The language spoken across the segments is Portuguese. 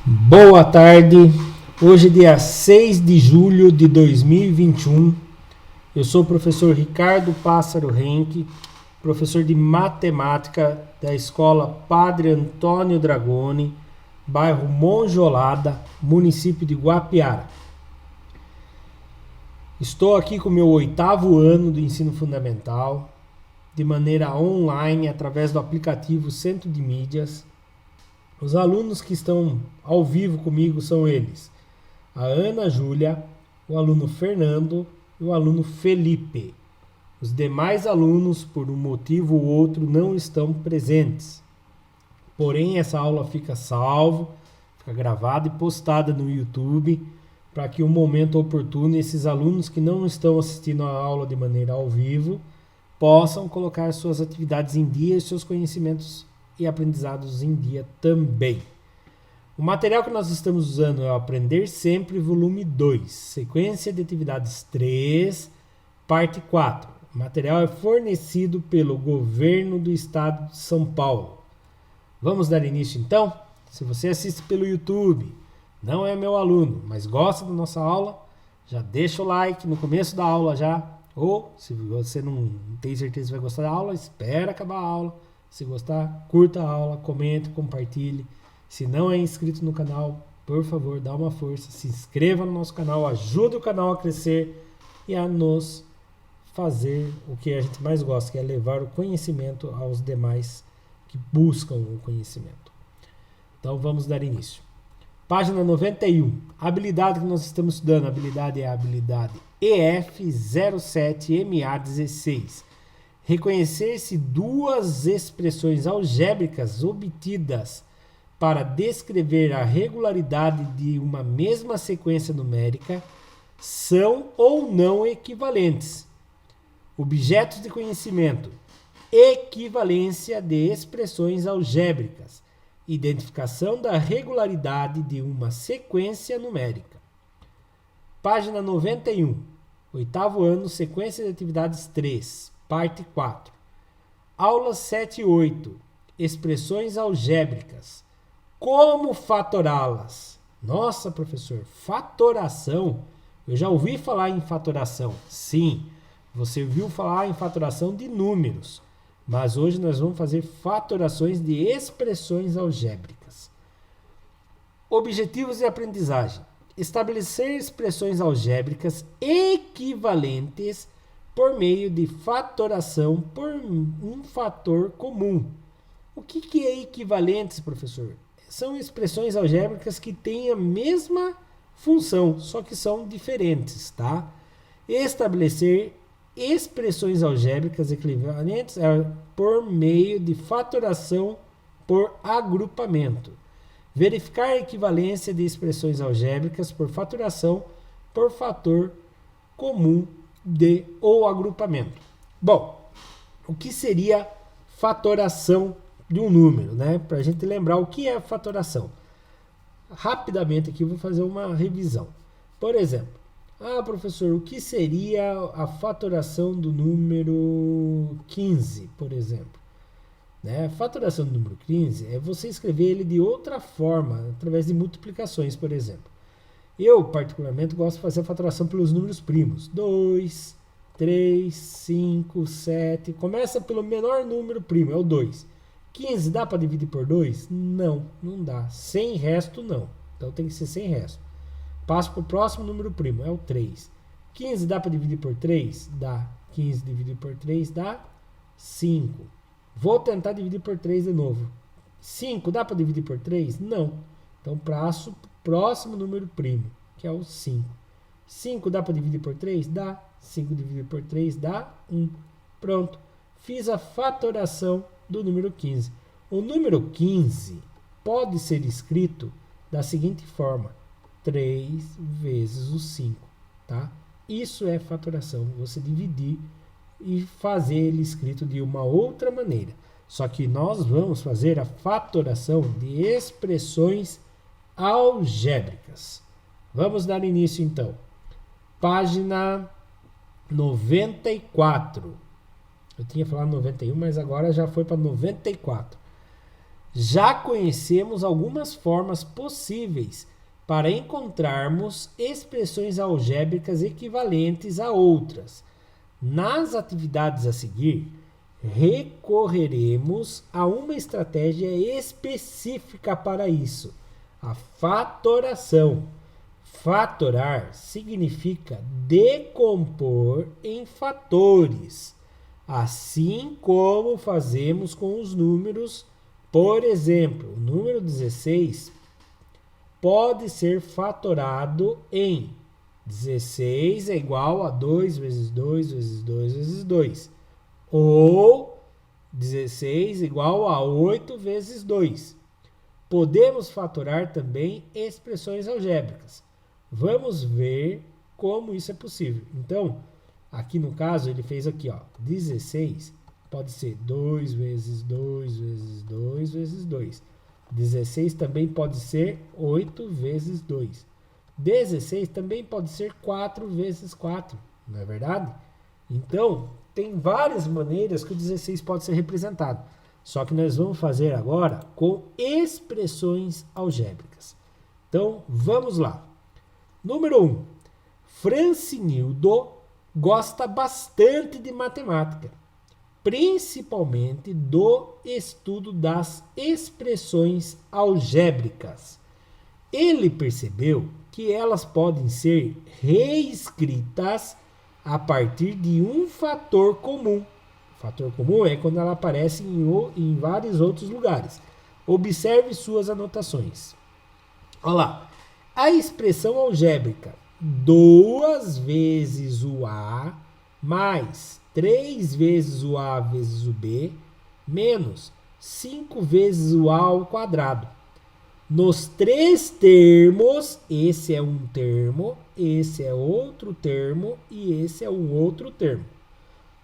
Boa tarde, hoje dia 6 de julho de 2021, eu sou o professor Ricardo Pássaro Henke, professor de matemática da escola Padre Antônio Dragoni, bairro Monjolada, município de Guapiara. Estou aqui com o meu 8º ano do ensino fundamental, de maneira online, através do aplicativo Centro de Mídias. Os alunos que estão ao vivo comigo são eles: a Ana Júlia, o aluno Fernando e o aluno Felipe. Os demais alunos, por um motivo ou outro, não estão presentes. Porém, essa aula fica salvo, fica gravada e postada no YouTube, para que, no momento oportuno, esses alunos que não estão assistindo a aula de maneira ao vivo possam colocar suas atividades em dia e seus conhecimentos e aprendizados em dia também. O material que nós estamos usando é o Aprender Sempre, volume 2, sequência de atividades 3, parte 4. O material é fornecido pelo Governo do Estado de São Paulo. Vamos dar início então? Se você assiste pelo YouTube, não é meu aluno, mas gosta da nossa aula, já deixa o like no começo da aula já, ou se você não tem certeza que vai gostar da aula, espera acabar a aula. Se gostar, curta a aula, comente, compartilhe. Se não é inscrito no canal, por favor, dá uma força, se inscreva no nosso canal, ajude o canal a crescer e a nos fazer o que a gente mais gosta, que é levar o conhecimento aos demais que buscam o conhecimento. Então vamos dar início. Página 91. A habilidade que nós estamos estudando, a habilidade é a habilidade EF07MA16. Reconhecer-se duas expressões algébricas obtidas para descrever a regularidade de uma mesma sequência numérica são ou não equivalentes. Objetos de conhecimento: equivalência de expressões algébricas, identificação da regularidade de uma sequência numérica. Página 91, 8º ano, sequência de atividades 3. Parte 4. Aulas 7 e 8. Expressões algébricas. Como fatorá-las? Nossa, professor, fatoração? Eu já ouvi falar em fatoração. Sim, você ouviu falar em fatoração de números. Mas hoje nós vamos fazer fatorações de expressões algébricas. Objetivos de aprendizagem. Estabelecer expressões algébricas equivalentes por meio de fatoração por um fator comum. O que é equivalentes, professor? São expressões algébricas que têm a mesma função, só que são diferentes, tá? Estabelecer expressões algébricas equivalentes por meio de fatoração por agrupamento. Verificar a equivalência de expressões algébricas por fatoração por fator comum de ou agrupamento. Bom, o que seria fatoração de um número, né? Para a gente lembrar o que é fatoração. Rapidamente aqui eu vou fazer uma revisão. Por exemplo, professor, o que seria a fatoração do número 15, por exemplo? Né? A fatoração do número 15 é você escrever ele de outra forma, através de multiplicações, por exemplo. Eu, particularmente, gosto de fazer a fatoração pelos números primos. 2, 3, 5, 7. Começa pelo menor número primo, é o 2. 15 dá para dividir por 2? Não, não dá. Sem resto, não. Então tem que ser sem resto. Passo para o próximo número primo, é o 3. 15 dá para dividir por 3? Dá. 15 dividido por 3 dá 5. Vou tentar dividir por 3 de novo. 5 dá para dividir por 3? Não. Então passo para o próximo número primo, que é o 5. 5 dá para dividir por 3? Dá. 5 dividido por 3 dá 1. Pronto. Fiz a fatoração do número 15. O número 15 pode ser escrito da seguinte forma: 3 vezes o 5. Tá? Isso é fatoração. Você dividir e fazer ele escrito de uma outra maneira. Só que nós vamos fazer a fatoração de expressões algébricas. Vamos dar início então. Página 94. Eu tinha falado 91, mas agora já foi para 94. Já conhecemos algumas formas possíveis para encontrarmos expressões algébricas equivalentes a outras. Nas atividades a seguir, recorreremos a uma estratégia específica para isso, a fatoração. Fatorar significa decompor em fatores, assim como fazemos com os números. Por exemplo, o número 16 pode ser fatorado em 16 é igual a 2 vezes 2 vezes 2 vezes 2. Ou 16 igual a 8 vezes 2. Podemos fatorar também expressões algébricas. Vamos ver como isso é possível. Então, aqui no caso, ele fez aqui, ó, 16 pode ser 2 vezes 2 vezes 2 vezes 2. 16 também pode ser 8 vezes 2. 16 também pode ser 4 vezes 4, não é verdade? Então, tem várias maneiras que o 16 pode ser representado. Só que nós vamos fazer agora com expressões algébricas. Então, vamos lá. Número 1. Francinildo gosta bastante de matemática, principalmente do estudo das expressões algébricas. Ele percebeu que elas podem ser reescritas a partir de um fator comum. O fator comum é quando ela aparece em vários outros lugares. Observe suas anotações. Olha lá. A expressão algébrica 2 vezes o A mais 3 vezes o A vezes o B menos 5 vezes o A ao quadrado. Nos 3 termos, esse é um termo, esse é outro termo e esse é um outro termo.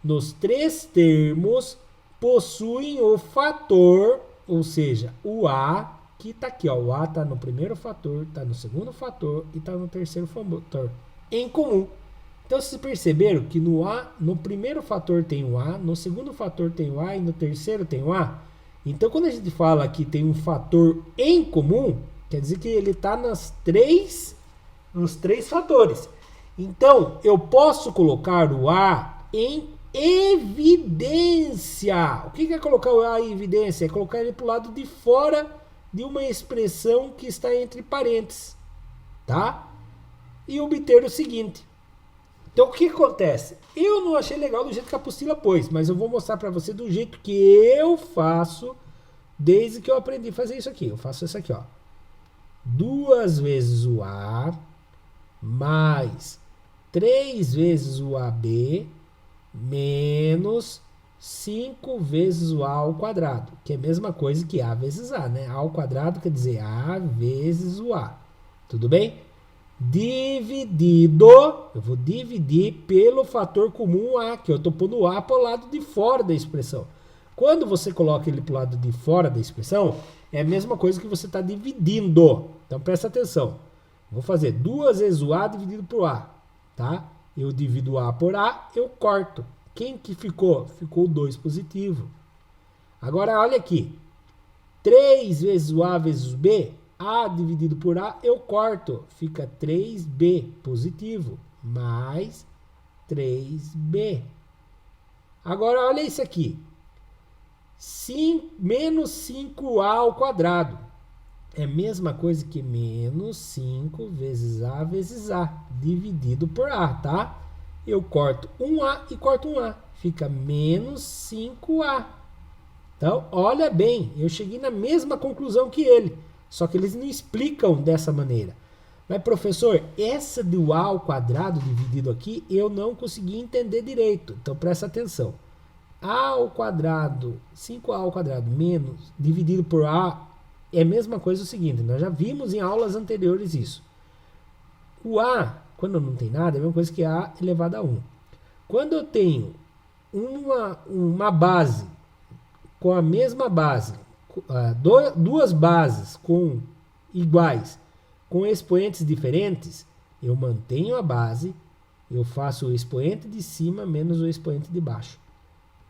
Nos 3 termos, possuem o fator, ou seja, o A, que está aqui, ó, o A está no primeiro fator, está no segundo fator e está no terceiro fator, em comum. Então, vocês perceberam que no primeiro fator tem o A, no segundo fator tem o A e no terceiro tem o A? Então, quando a gente fala que tem um fator em comum, quer dizer que ele está nos três fatores. Então, eu posso colocar o A em evidência. O que é colocar o A em evidência? É colocar ele para o lado de fora de uma expressão que está entre parênteses, tá? E obter o seguinte. Então, o que acontece? Eu não achei legal do jeito que a apostila pôs, mas eu vou mostrar para você do jeito que eu faço desde que eu aprendi a fazer isso aqui. Eu faço isso aqui, ó. 2 vezes o A mais 3 vezes o AB menos 5 vezes o A ao quadrado, que é a mesma coisa que A vezes A, né? A ao quadrado quer dizer A vezes o A. Tudo bem? Dividido, eu vou dividir pelo fator comum A, que eu estou pondo o A para o lado de fora da expressão. Quando você coloca ele para o lado de fora da expressão, é a mesma coisa que você está dividindo. Então, presta atenção. Vou fazer 2 vezes o A dividido por A, tá? Eu divido A por A, eu corto. Quem que ficou? Ficou o 2 positivo. Agora, olha aqui. 3 vezes o A vezes o B, A dividido por A, eu corto. Fica 3B positivo, mais 3B. Agora, olha isso aqui. Menos 5A ao quadrado. É a mesma coisa que menos 5 vezes A vezes A, dividido por A, tá? Eu corto um A e corto um A. Fica menos 5A. Então, olha bem, eu cheguei na mesma conclusão que ele. Só que eles não explicam dessa maneira. Mas, professor, essa do A ao quadrado dividido aqui, eu não consegui entender direito. Então, presta atenção. A ao quadrado, 5A ao quadrado menos, dividido por A, é a mesma coisa o seguinte. Nós já vimos em aulas anteriores isso. O A, quando não tem nada, é a mesma coisa que A elevado a 1. Quando eu tenho uma base com a mesma base, duas bases iguais, com expoentes diferentes, eu mantenho a base, eu faço o expoente de cima menos o expoente de baixo.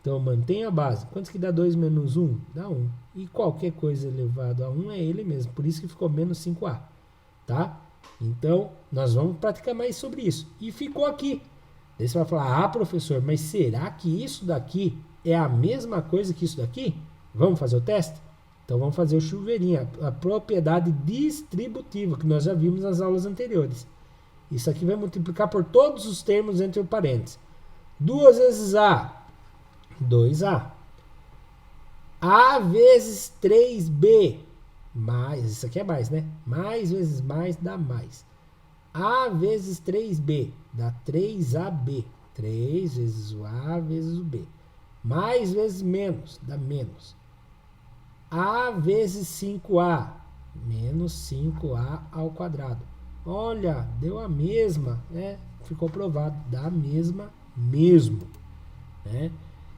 Então, eu mantenho a base. Quanto que dá 2 menos 1? Dá 1. E qualquer coisa elevado a 1 é ele mesmo. Por isso que ficou menos 5a. Tá? Então, nós vamos praticar mais sobre isso. E ficou aqui. Daí você vai falar, professor, mas será que isso daqui é a mesma coisa que isso daqui? Vamos fazer o teste? Então, vamos fazer o chuveirinho, a propriedade distributiva, que nós já vimos nas aulas anteriores. Isso aqui vai multiplicar por todos os termos entre parênteses. 2 vezes A, 2A. A vezes 3B, mais, isso aqui é mais, né? Mais vezes mais dá mais. A vezes 3B dá 3AB. 3 vezes o A vezes o B. Mais vezes menos dá menos. A vezes 5A, menos 5A ao quadrado. Olha, deu a mesma, né? Ficou provado, dá a mesma mesmo, né?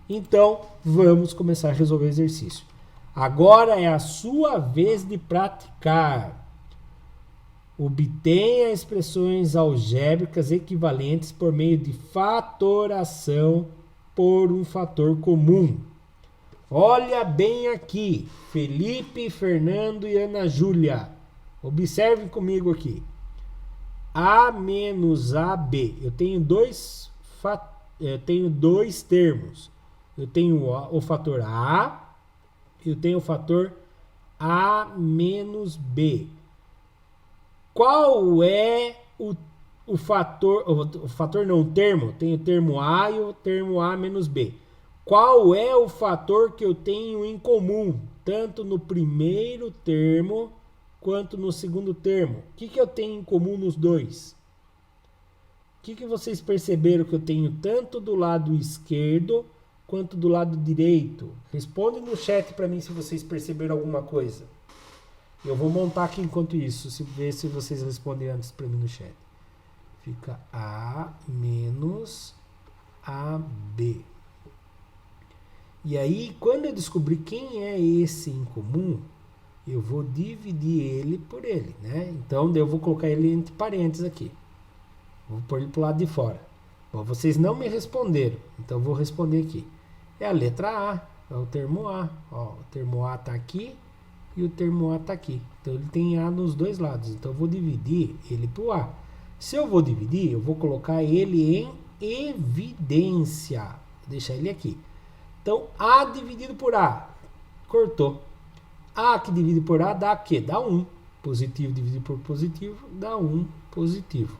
Então, vamos começar a resolver o exercício. Agora é a sua vez de praticar. Obtenha expressões algébricas equivalentes por meio de fatoração por um fator comum. Olha bem aqui, Felipe, Fernando e Ana Júlia. Observem comigo aqui. A menos AB. Eu tenho dois termos. Eu tenho o fator A, eu tenho o fator A menos B. Qual é o fator, o termo? Tem o termo A e o termo A menos B. Qual é o fator que eu tenho em comum, tanto no primeiro termo quanto no segundo termo? O que eu tenho em comum nos dois? O que vocês perceberam que eu tenho tanto do lado esquerdo quanto do lado direito? Responde no chat para mim se vocês perceberam alguma coisa. Eu vou montar aqui enquanto isso, ver se vocês respondem antes para mim no chat. Fica A menos AB. E aí, quando eu descobrir quem é esse em comum, eu vou dividir ele por ele, né? Então, eu vou colocar ele entre parênteses aqui. Vou pôr ele para o lado de fora. Bom, vocês não me responderam, então eu vou responder aqui. É a letra A, é o termo A. Ó, o termo A está aqui e o termo A está aqui. Então, ele tem A nos dois lados. Então, eu vou dividir ele por A. Se eu vou dividir, eu vou colocar ele em evidência. Vou deixar ele aqui. Então, A dividido por A, cortou. A que divide por A dá o quê? Dá 1. Positivo dividido por positivo dá 1 positivo.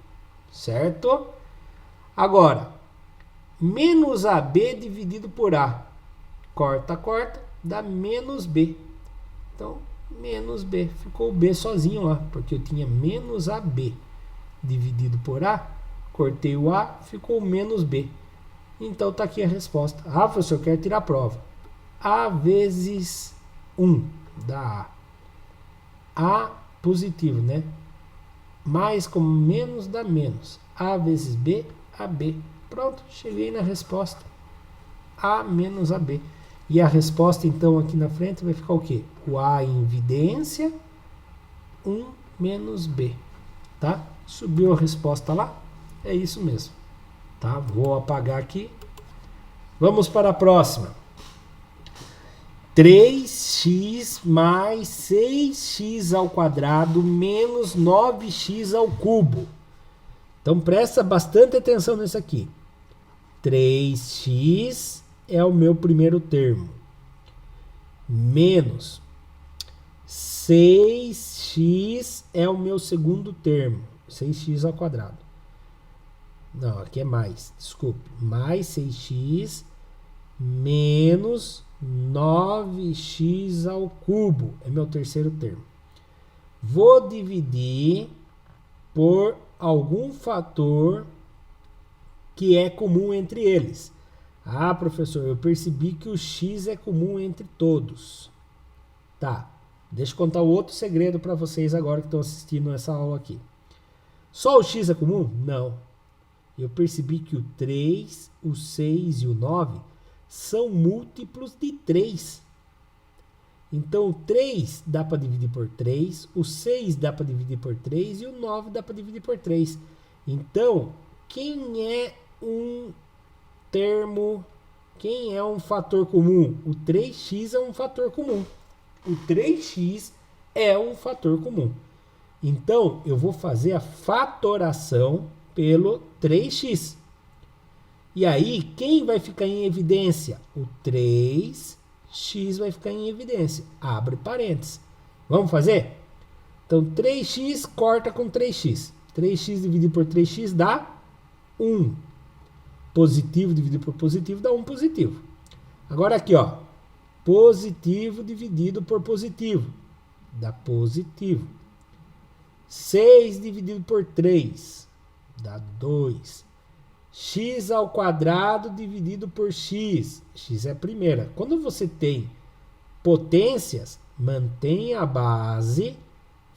Certo? Agora, menos AB dividido por A. Corta, dá menos B. Então, menos B. Ficou o B sozinho lá, porque eu tinha menos AB dividido por A. Cortei o A, ficou menos B. Então, está aqui a resposta. Professor, eu quero tirar a prova. A vezes 1 dá A. A positivo, né? Mais como menos dá menos. A vezes B, AB. Pronto, cheguei na resposta. A menos AB. E a resposta, então, aqui na frente vai ficar o quê? O A em evidência, 1 menos B. Tá? Subiu a resposta lá? É isso mesmo. Tá? Vou apagar aqui. Vamos para a próxima. 3x mais 6x ao quadrado menos 9x ao cubo. Então, presta bastante atenção nisso aqui. 3x é o meu primeiro termo. Menos 6x é o meu segundo termo. 6x ao quadrado. Não, aqui é mais, desculpe. Mais 6x menos 9x ao cubo. É meu terceiro termo. Vou dividir por algum fator que é comum entre eles. Professor, eu percebi que o x é comum entre todos. Tá, deixa eu contar o outro segredo para vocês agora que estão assistindo essa aula aqui. Só o x é comum? Não. Eu percebi que o 3, o 6 e o 9 são múltiplos de 3. Então, o 3 dá para dividir por 3, o 6 dá para dividir por 3 e o 9 dá para dividir por 3. Então, quem é um termo, quem é um fator comum? O 3x é um fator comum. O 3x é um fator comum. Então, eu vou fazer a fatoração pelo 3x. E aí, quem vai ficar em evidência? O 3x vai ficar em evidência. Abre parênteses. Vamos fazer? Então, 3x corta com 3x. 3x dividido por 3x dá 1. Positivo dividido por positivo dá 1 positivo. Agora aqui, ó. Positivo dividido por positivo dá positivo. 6 dividido por 3 dá 2. X ao quadrado dividido por x. X é a primeira. Quando você tem potências, mantém a base,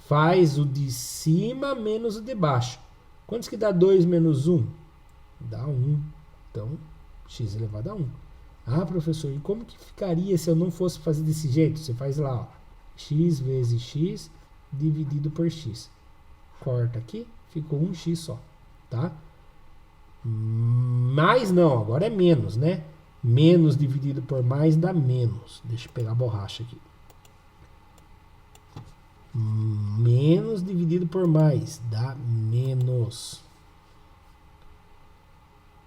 faz o de cima menos o de baixo. Quantos que dá 2 menos 1? Dá 1. Então, x elevado a 1. Ah, professor, e como que ficaria se eu não fosse fazer desse jeito? Você faz lá, ó, x vezes x dividido por x. Corta aqui, ficou 1x só, tá? Mais não, agora é menos, né? Menos dividido por mais dá menos. Deixa eu pegar a borracha aqui. Menos dividido por mais dá menos.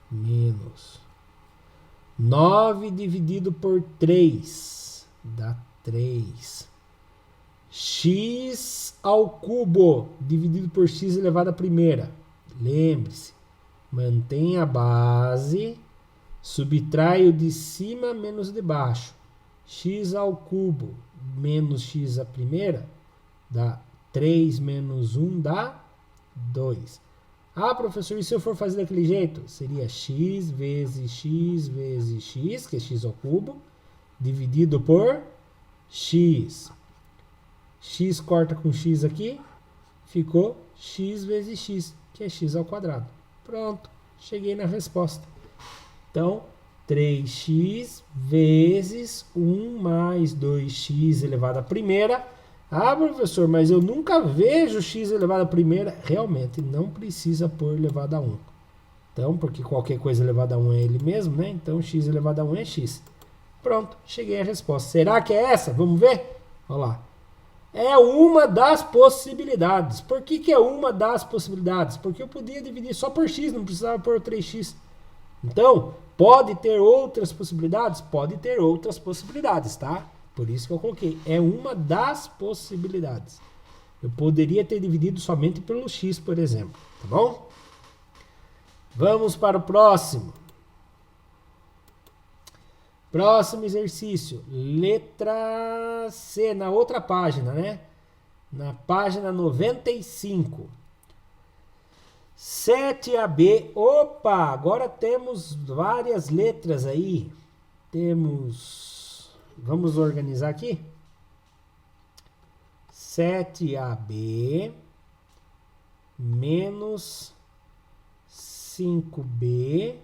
Menos. 9 dividido por 3 dá 3. X ao cubo dividido por x elevado à primeira. Lembre-se, mantém a base, subtrai o de cima menos o de baixo. X ao cubo menos x à primeira dá 3 menos 1 dá 2. Ah, professor, e se eu for fazer daquele jeito? Seria x vezes x, que é x ao cubo, dividido por x. X corta com x aqui, ficou x vezes x, que é x ao quadrado. Pronto, cheguei na resposta. Então, 3x vezes 1 mais 2x elevado à primeira. Ah, professor, mas eu nunca vejo x elevado à primeira. Realmente, não precisa pôr elevado a 1. Então, porque qualquer coisa elevada a 1 é ele mesmo, né? Então, x elevado a 1 é x. Pronto, cheguei à resposta. Será que é essa? Vamos ver? Olha lá. É uma das possibilidades. Por que é uma das possibilidades? Porque eu podia dividir só por x, não precisava pôr 3x. Então, pode ter outras possibilidades? Pode ter outras possibilidades, tá? Por isso que eu coloquei. É uma das possibilidades. Eu poderia ter dividido somente pelo x, por exemplo. Tá bom? Vamos para o próximo. Próximo exercício. Letra C, na outra página, né? Na página 95. 7AB. Opa, agora temos várias letras aí. Vamos organizar aqui. 7AB menos 5B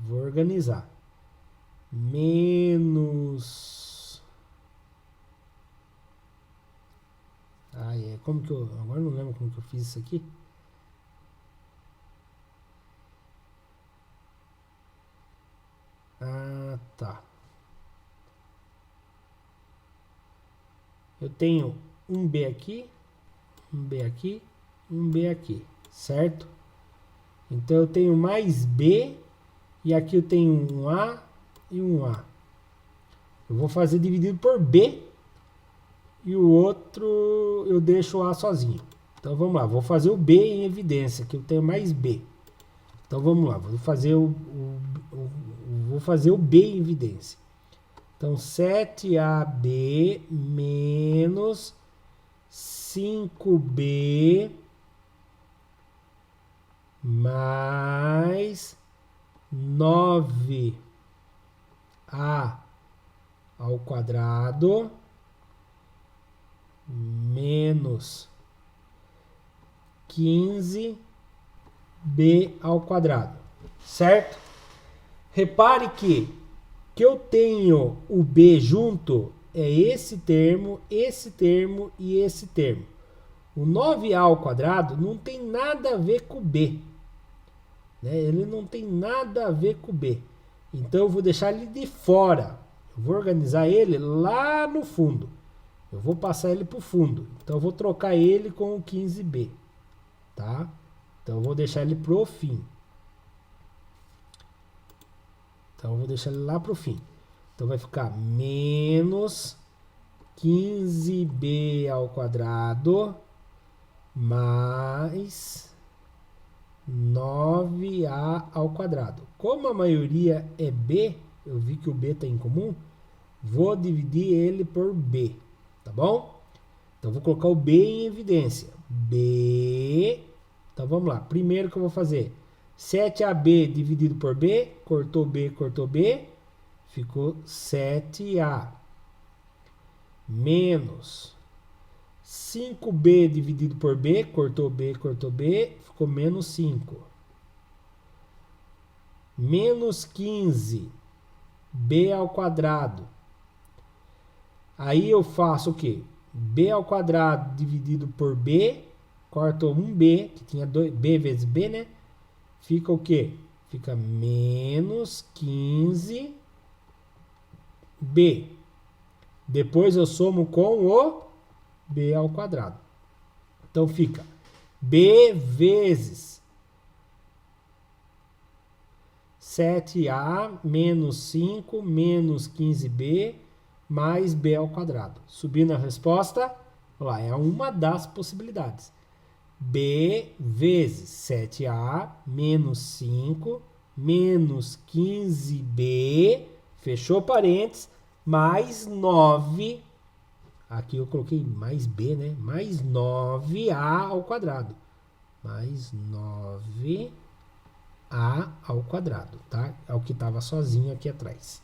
vou organizar. Menos. Como que eu. Agora não lembro como que eu fiz isso aqui. Tá. Eu tenho um B aqui, um B aqui, um B aqui, certo? Então eu tenho mais B e aqui eu tenho um A e um A. Eu vou fazer dividido por B e o outro eu deixo o A sozinho. Então vamos lá, vou fazer o B em evidência, que eu tenho mais B. Então vamos lá, vou fazer o B em evidência. Então 7AB menos 5B mais 9A ao quadrado menos 15B ao quadrado, certo? Repare que eu tenho o B junto é esse termo e esse termo. O 9A ao quadrado não tem nada a ver com o B. né? Ele não tem nada a ver com o B. Então eu vou deixar ele de fora. Eu vou organizar ele lá no fundo. Eu vou passar ele para o fundo. Então eu vou trocar ele com o 15B. Tá? Então eu vou deixar ele pro fim. Então eu vou deixar ele lá pro fim. Então vai ficar menos 15B ao quadrado mais 9A ao quadrado. Como a maioria é B, eu vi que o B está em comum, vou dividir ele por B, tá bom? Então vou colocar o B em evidência. B, então vamos lá. Primeiro que eu vou fazer, 7AB dividido por B, cortou B, ficou 7A. Menos 5B dividido por B, cortou B, ficou menos 5. Menos 15B ao quadrado. Aí eu faço o quê? B ao quadrado dividido por B, corto 1B, que tinha B vezes B, né? Fica o quê? Fica menos 15B. Depois eu somo com o B ao quadrado. Então fica B vezes 7A menos 5 menos 15B mais B ao quadrado. Subindo a resposta, lá é uma das possibilidades. B vezes 7A menos 5 menos 15B, fechou parênteses, mais 9, aqui eu coloquei mais B, né? Mais 9A ao quadrado. Mais 9A ao quadrado, tá? É o que estava sozinho aqui atrás.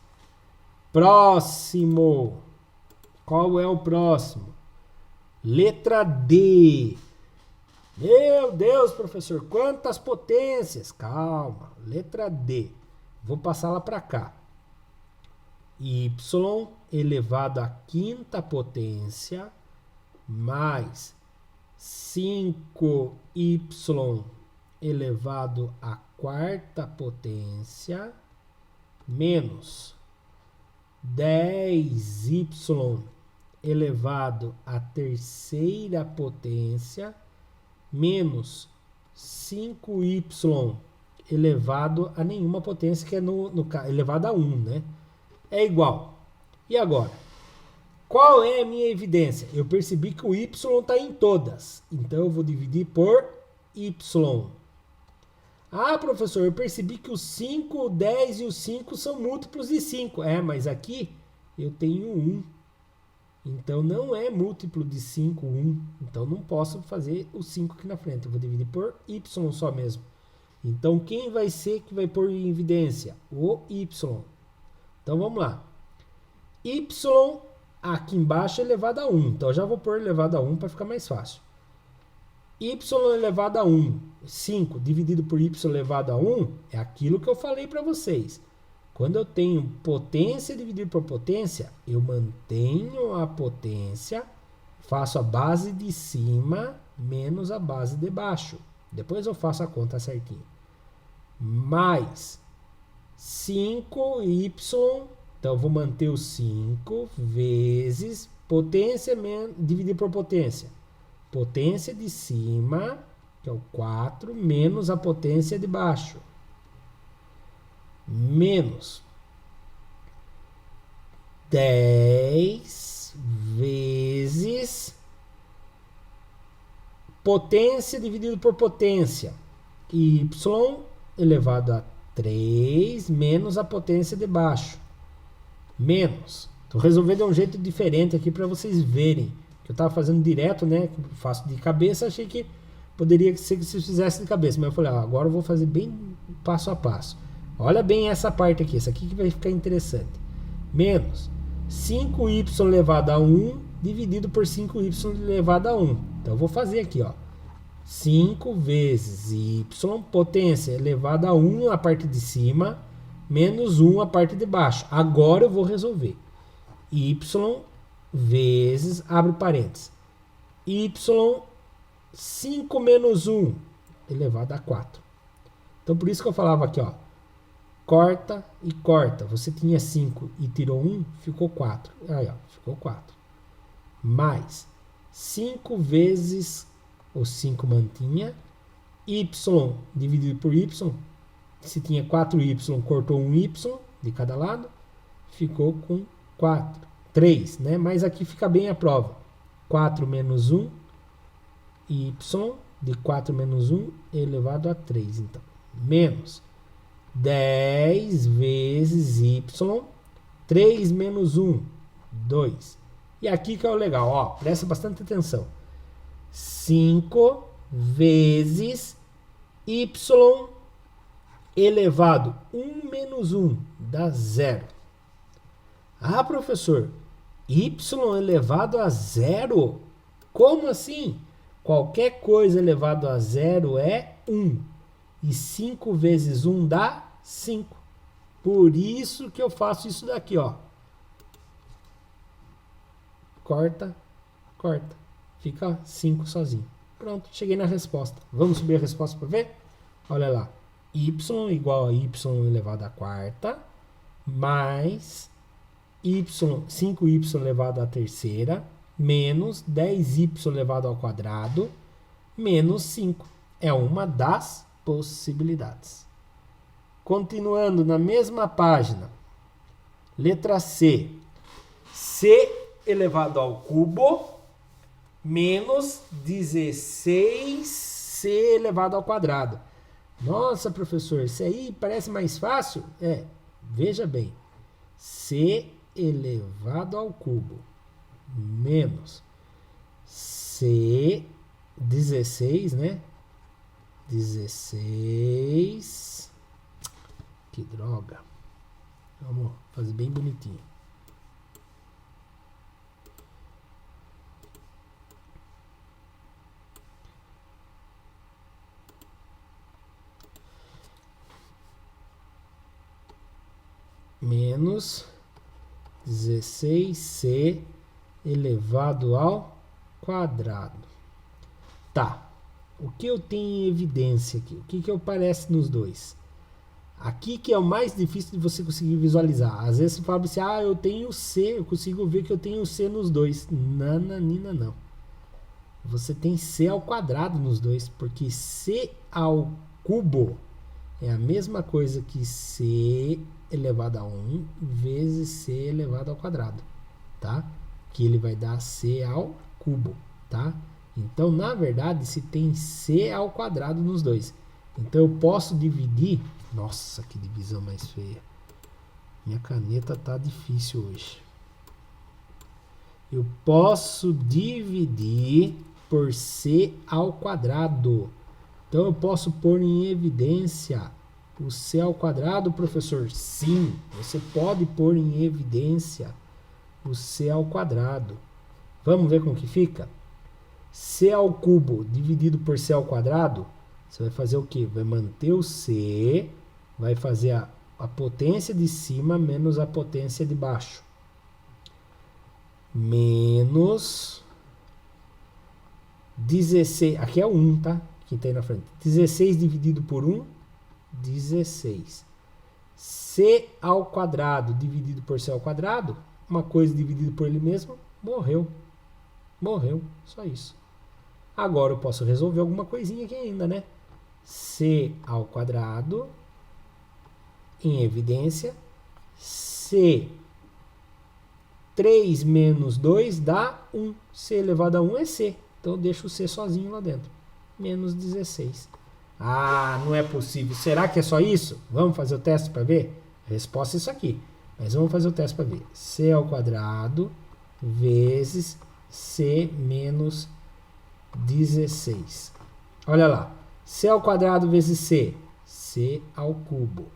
Próximo. Qual é o próximo? Letra D. Meu Deus, professor, quantas potências? Calma, letra D. Vou passar lá para cá. Y elevado à quinta potência mais 5y elevado à quarta potência menos 10y elevado à terceira potência menos 5y elevado a nenhuma potência, que é elevado a 1, né? É igual. E agora? Qual é a minha evidência? Eu percebi que o y está em todas. Então eu vou dividir por y. Ah, professor, eu percebi que o 5, o 10 e o 5 são múltiplos de 5. É, mas aqui eu tenho 1. Então não é múltiplo de 5, 1. Então não posso fazer o 5 aqui na frente. Eu vou dividir por y só mesmo. Então quem vai ser que vai pôr em evidência? O y. Então vamos lá. Y aqui embaixo é elevado a 1. Então eu já vou pôr elevado a 1 para ficar mais fácil. Y elevado a 1. 5 dividido por y elevado a 1 é aquilo que eu falei para vocês. Quando eu tenho potência dividido por potência, eu mantenho a potência, faço a base de cima menos a base de baixo. Depois eu faço a conta certinho. Mais 5y, então eu vou manter o 5 vezes potência dividido por potência. Potência de cima, que é o 4, menos a potência de baixo. Menos 10 vezes potência dividido por potência. Y elevado a 3 menos a potência de baixo. Menos. Estou resolvendo de um jeito diferente aqui para vocês verem. Que eu estava fazendo direto, né? Faço de cabeça, achei que poderia ser que se fizesse de cabeça. Mas eu falei, agora eu vou fazer bem passo a passo. Olha bem essa parte aqui. Essa aqui que vai ficar interessante. Menos 5y elevado a 1 dividido por 5y elevado a 1. Então eu vou fazer aqui, ó. 5 vezes y, potência elevada a 1 a parte de cima, menos 1 a parte de baixo. Agora eu vou resolver. Y vezes, abre parênteses, y 5 menos 1 elevado a 4. Então, por isso que eu falava aqui, ó. Corta e corta. Você tinha 5 e tirou 1, ficou 4. Aí, ó, ficou 4. Mais 5 vezes o 5 mantinha. Y dividido por Y. Se tinha 4Y, cortou um Y de cada lado. Ficou com 4. 3, né? Mas aqui fica bem a prova. 4 menos 1. Y de 4 menos 1 elevado a 3. Então, menos 10 vezes Y. 3 menos 1, 2. E aqui que é o legal, ó, presta bastante atenção. 5 vezes Y elevado 1 menos 1 dá 0. Ah, professor, Y elevado a 0? Como assim? Qualquer coisa elevado a 0 é 1. E 5 vezes 1 dá 5. Por isso que eu faço isso daqui, ó. Corta, corta. Fica 5 sozinho. Pronto, cheguei na resposta. Vamos subir a resposta para ver? Olha lá. Y igual a Y elevado à quarta, mais 5y elevado à terceira, menos 10y elevado ao quadrado, menos 5. É uma das possibilidades. Continuando na mesma página. Letra C. C elevado ao cubo, menos 16c elevado ao quadrado. Nossa, professor, isso aí parece mais fácil? É, veja bem. C elevado ao cubo menos C, 16, né? 16. Que droga. Vamos fazer bem bonitinho. Menos 16c elevado ao quadrado. Tá. O que eu tenho em evidência aqui? O que que aparece nos dois? Aqui que é o mais difícil de você conseguir visualizar. Às vezes você fala assim, ah, eu tenho C, eu consigo ver que eu tenho C nos dois. Nananina, não. Você tem C ao quadrado nos dois, porque C ao cubo é a mesma coisa que C elevado a 1 vezes C elevado ao quadrado, tá? Que ele vai dar C ao cubo, tá? Então, na verdade, se tem C ao quadrado nos dois. Então, eu posso dividir... Nossa, que divisão mais feia. Minha caneta tá difícil hoje. Eu posso dividir por C ao quadrado. Então, eu posso pôr em evidência o C ao quadrado, professor? Sim, você pode pôr em evidência o C ao quadrado. Vamos ver como que fica? C ao cubo dividido por C ao quadrado, você vai fazer o quê? Vai manter o C, vai fazer a potência de cima menos a potência de baixo. Menos 16, aqui é 1, tá? Que tem na frente. 16 dividido por 1, 16. C ao quadrado dividido por C ao quadrado, uma coisa dividida por ele mesmo, morreu. Morreu, só isso. Agora eu posso resolver alguma coisinha aqui ainda, né? C ao quadrado, em evidência, C, 3 menos 2 dá 1. C elevado a 1 é C, então eu deixo o C sozinho lá dentro. Menos 16. Ah, não é possível. Será que é só isso? Vamos fazer o teste para ver? A resposta é isso aqui. Mas vamos fazer o teste para ver. C ao quadrado vezes C menos 16. Olha lá. C ao quadrado vezes C. C ao cubo.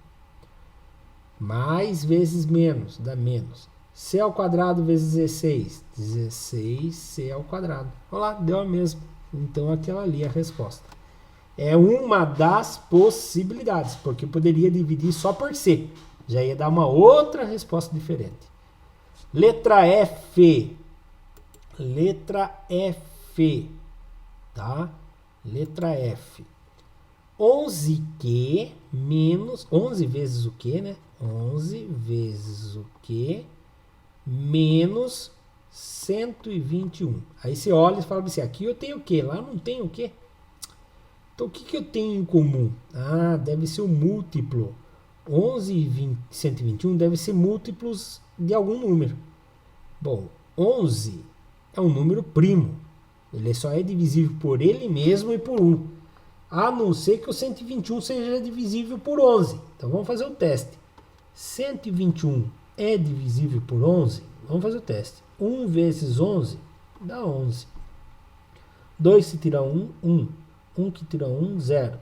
Mais vezes menos, dá menos. C ao quadrado vezes 16. 16C ao quadrado. Olha lá, deu a mesma. Então aquela ali é a resposta. É uma das possibilidades, porque eu poderia dividir só por C. Já ia dar uma outra resposta diferente. Letra F. Letra F. Tá? Letra F. 11Q menos... 11 vezes o Q, né? 11 vezes o Q menos 121. Aí você olha e fala assim, aqui eu tenho o quê? Lá não tem o quê? Então o que eu tenho em comum? Ah, deve ser o múltiplo. 11 e 121 deve ser múltiplos de algum número. Bom, 11 é um número primo. Ele só é divisível por ele mesmo e por 1. A não ser que o 121 seja divisível por 11. Então vamos fazer o teste. 121 é divisível por 11? Vamos fazer o teste. 1 vezes 11 dá 11. 2 que tira 1, 1. 1 que tira 1, 0.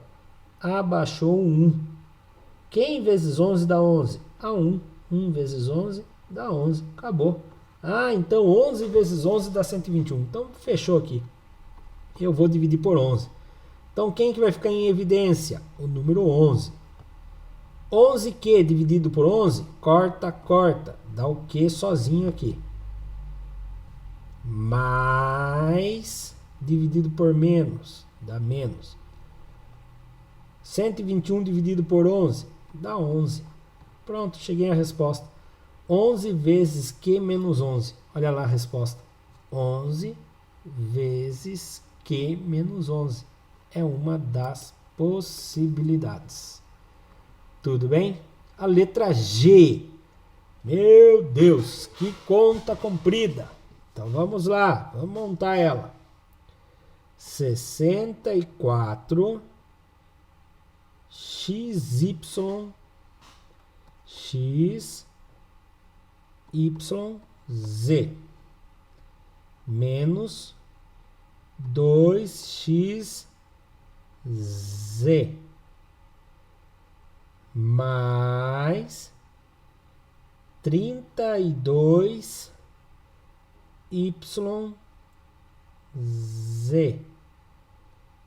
Abaixou 1. Quem vezes 11 dá 11? A 1. 1 vezes 11 dá 11. Acabou. Ah, então 11 vezes 11 dá 121. Então fechou aqui. Eu vou dividir por 11. Então quem que vai ficar em evidência? O número 11. 11Q dividido por 11, corta, corta. Dá o Q sozinho aqui. Mais dividido por menos, dá menos. 121 dividido por 11, dá 11. Pronto, cheguei à resposta. 11 vezes Q menos 11. Olha lá a resposta. 11 vezes Q menos 11. É uma das possibilidades. Tudo bem? A letra G. Meu Deus, que conta comprida. Então vamos lá, vamos montar ela. 64 XY z menos 2xz mais 32yz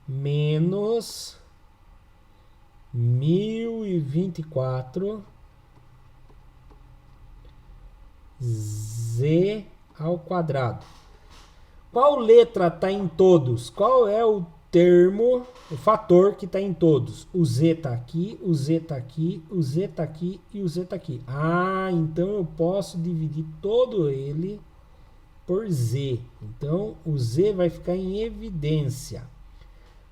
menos 1024 z ao quadrado. Qual letra está em todos? Qual é o termo, o fator que está em todos? O z está aqui, o z está aqui, o z está aqui e o z está aqui. Ah, então eu posso dividir todo ele por z. Então o z vai ficar em evidência.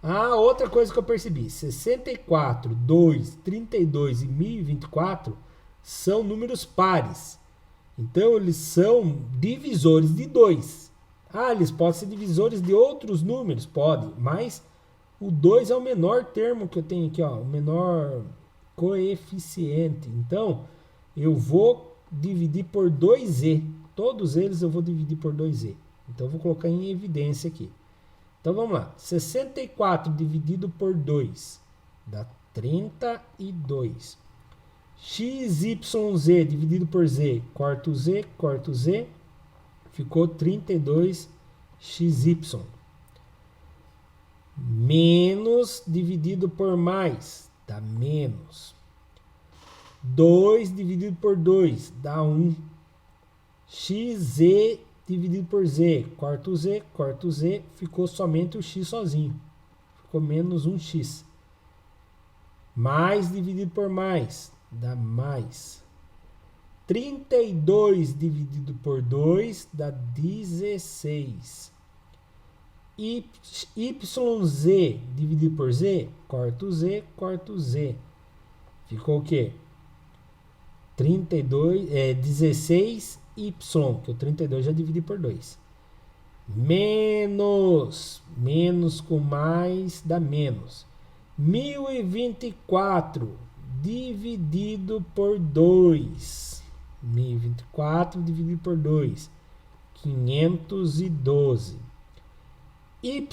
Ah, outra coisa que eu percebi. 64, 2, 32 e 1024 são números pares. Então eles são divisores de 2. Ah, eles podem ser divisores de outros números? Pode, mas o 2 é o menor termo que eu tenho aqui, ó, o menor coeficiente. Então, eu vou dividir por 2z. Todos eles eu vou dividir por 2z. Então, eu vou colocar em evidência aqui. Então, vamos lá. 64 dividido por 2 dá 32. XYZ dividido por z, corta o z, ficou 32xy. Menos dividido por mais, dá menos. 2 dividido por 2, dá 1. XZ dividido por z, corta o z, ficou somente o x sozinho. Ficou menos 1x. Mais dividido por mais, dá mais. 32 dividido por 2 dá 16. YZ dividido por z, corta o z, ficou o quê? 16y, que o 32 já dividi por 2. Menos com mais dá menos. 1024 dividido por 2. 1024 dividido por 2. 512. Y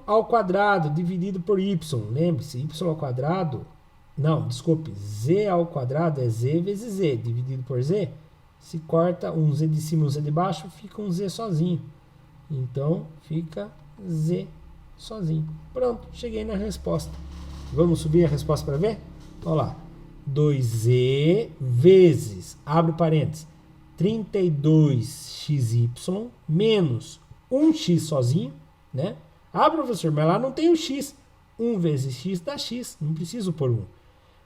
ao quadrado dividido por y. Lembre-se, y ao quadrado... Não, desculpe. Z ao quadrado é z vezes z. Dividido por z. Se corta um z de cima e um z de baixo, fica um z sozinho. Então, fica z sozinho. Pronto, cheguei na resposta. Vamos subir a resposta para ver? Olha lá. 2z vezes, abre parênteses, 32xy menos 1x sozinho, né? Ah, professor, mas lá não tem o x. 1 vezes x dá x, não preciso pôr 1.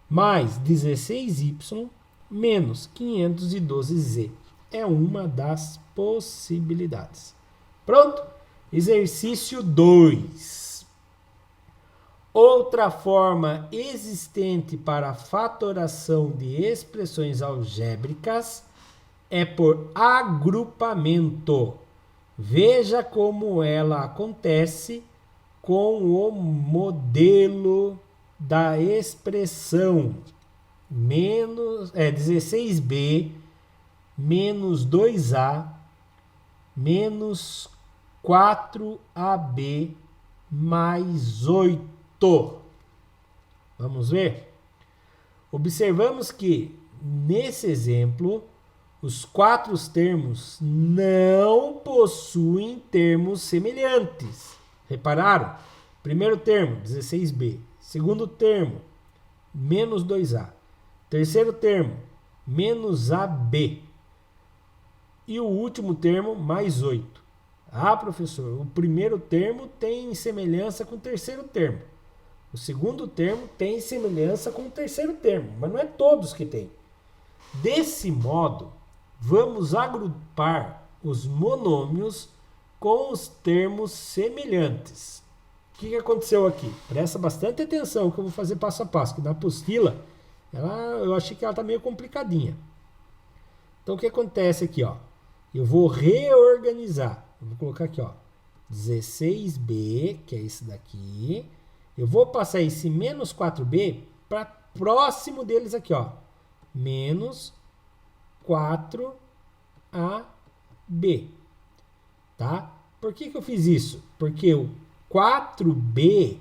Mais 16y menos 512z. É uma das possibilidades. Pronto? Exercício 2. Outra forma existente para a fatoração de expressões algébricas é por agrupamento. Veja como ela acontece com o modelo da expressão 16b menos 2a menos 4ab mais 8. Vamos ver? Observamos que, nesse exemplo, os 4 termos não possuem termos semelhantes. Repararam? Primeiro termo, 16b. Segundo termo, menos 2a. Terceiro termo, menos ab. E o último termo, mais 8. Ah, professor, o primeiro termo tem semelhança com o terceiro termo. O segundo termo tem semelhança com o terceiro termo, mas não é todos que tem. Desse modo, vamos agrupar os monômios com os termos semelhantes. O que aconteceu aqui? Presta bastante atenção que eu vou fazer passo a passo, que na apostila eu achei que ela está meio complicadinha. Então o que acontece aqui? Ó? Eu vou reorganizar. Eu vou colocar aqui, ó, 16b, que é esse daqui. Eu vou passar esse menos 4b para próximo deles aqui, ó, menos 4ab. Tá? Por que eu fiz isso? Porque o 4b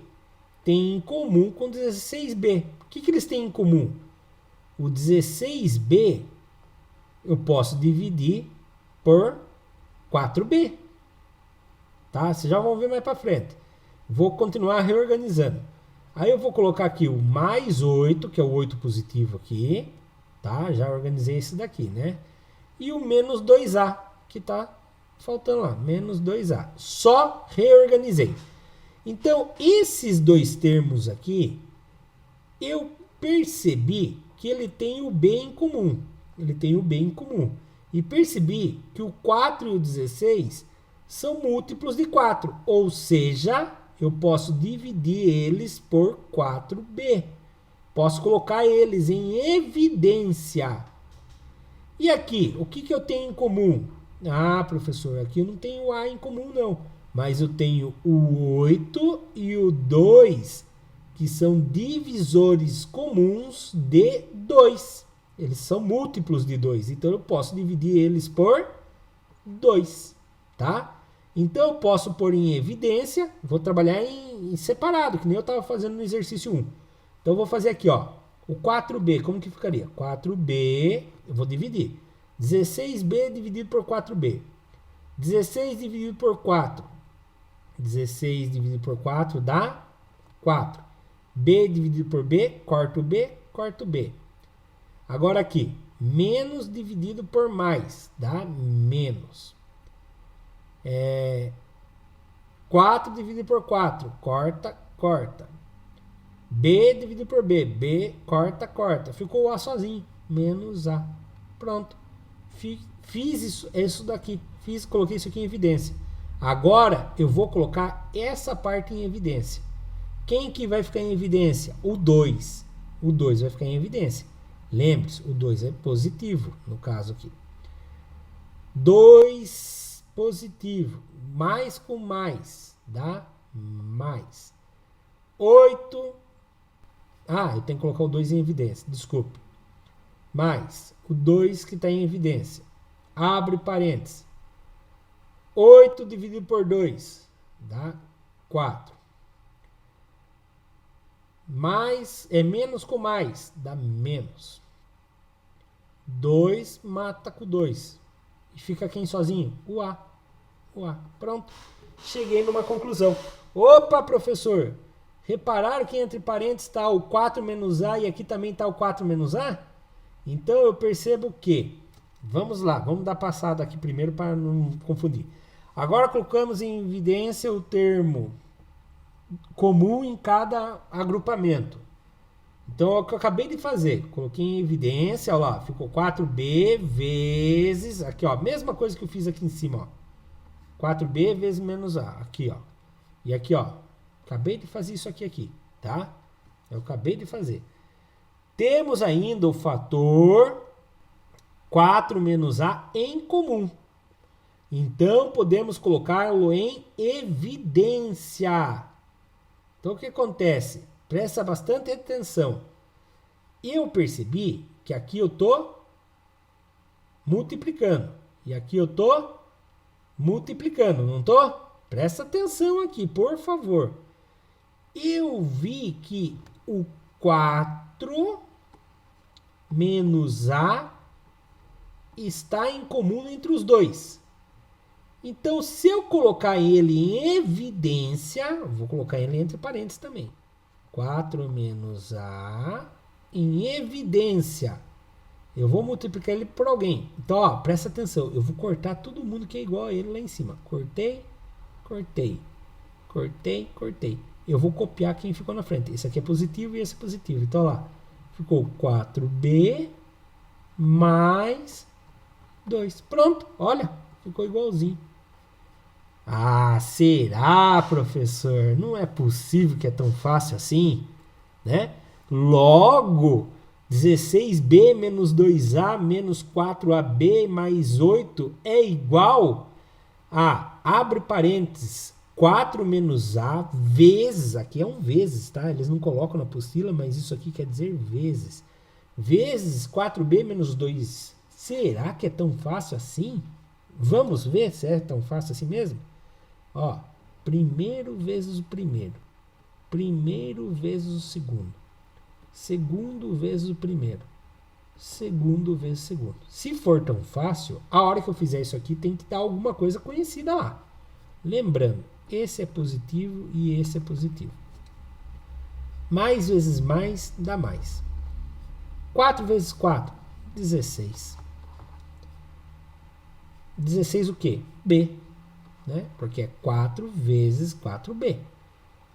tem em comum com o 16b. O que eles têm em comum? O 16b eu posso dividir por 4b. Tá? Vocês já vão ver mais para frente. Vou continuar reorganizando. Aí eu vou colocar aqui o mais 8, que é o 8 positivo aqui. Tá? Já organizei esse daqui, né? E o menos 2a, que tá faltando lá. Menos 2a. Só reorganizei. Então, esses dois termos aqui, eu percebi que ele tem o b em comum. Ele tem o b em comum. E percebi que o 4 e o 16 são múltiplos de 4. Ou seja, eu posso dividir eles por 4b. Posso colocar eles em evidência. E aqui, o que eu tenho em comum? Ah, professor, aqui eu não tenho a em comum, não. Mas eu tenho o 8 e o 2, que são divisores comuns de 2. Eles são múltiplos de 2. Então, eu posso dividir eles por 2. Tá? Então, eu posso pôr em evidência. Vou trabalhar em separado, que nem eu estava fazendo no exercício 1. Então, eu vou fazer aqui, ó, o 4b. Como que ficaria? 4b, eu vou dividir. 16b dividido por 4b. 16 dividido por 4. 16 dividido por 4 dá 4. B dividido por B, corto B, corto B. Agora aqui, menos dividido por mais, dá menos. 4 dividido por 4, corta, corta. B dividido por B, B, corta, corta. Ficou o A sozinho, menos A. Pronto. Fiz isso daqui. Coloquei isso aqui em evidência. Agora, eu vou colocar essa parte em evidência. Quem que vai ficar em evidência? O 2. O 2 vai ficar em evidência. Lembre-se, o 2 é positivo, no caso aqui. 2 positivo. Mais com mais, dá mais. 8. Eu tenho que colocar o 2 em evidência, desculpe. Mais o 2 que está em evidência. Abre parênteses. 8 dividido por 2 dá 4. Mais é menos com mais, dá menos. 2 mata com 2. E fica quem sozinho? O A. O A. Pronto. Cheguei numa conclusão. Opa, professor! Repararam que entre parênteses está o 4 menos A e aqui também está o 4 menos A? Então eu percebo que... Vamos lá, vamos dar passada aqui primeiro para não confundir. Agora colocamos em evidência o termo comum em cada agrupamento. Então, é o que eu acabei de fazer. Coloquei em evidência, olha lá, ficou 4b vezes... Aqui, ó, mesma coisa que eu fiz aqui em cima, ó. 4b vezes menos a, aqui, ó. E aqui, ó, acabei de fazer isso aqui, tá? Eu acabei de fazer. Temos ainda o fator 4 menos a em comum. Então, podemos colocá-lo em evidência. Então, o que acontece? Presta bastante atenção. Eu percebi que aqui eu estou multiplicando. E aqui eu estou multiplicando, não estou? Presta atenção aqui, por favor. Eu vi que o 4 menos a está em comum entre os dois. Então, se eu colocar ele em evidência, vou colocar ele entre parênteses também. 4 menos a em evidência. Eu vou multiplicar ele por alguém. Então, ó, presta atenção. Eu vou cortar todo mundo que é igual a ele lá em cima. Cortei, cortei, cortei, cortei. Eu vou copiar quem ficou na frente. Esse aqui é positivo e esse é positivo. Então, ó lá. Ficou 4b mais 2. Pronto, olha. Ficou igualzinho. Ah, será, professor? Não é possível que é tão fácil assim, né? Logo, 16b menos 2a menos 4ab mais 8 é igual a, abre parênteses, 4 menos a vezes, aqui é um vezes, tá? Eles não colocam na apostila, mas isso aqui quer dizer vezes. Vezes 4b menos 2. Será que é tão fácil assim? Vamos ver se é tão fácil assim mesmo? Ó, primeiro vezes o primeiro. Primeiro vezes o segundo. Segundo vezes o primeiro. Segundo vezes o segundo. Se for tão fácil, a hora que eu fizer isso aqui tem que dar alguma coisa conhecida lá. Lembrando, esse é positivo e esse é positivo. Mais vezes mais dá mais. 4 vezes 4, 16. 16 o quê? B. Né? Porque é 4 vezes 4b.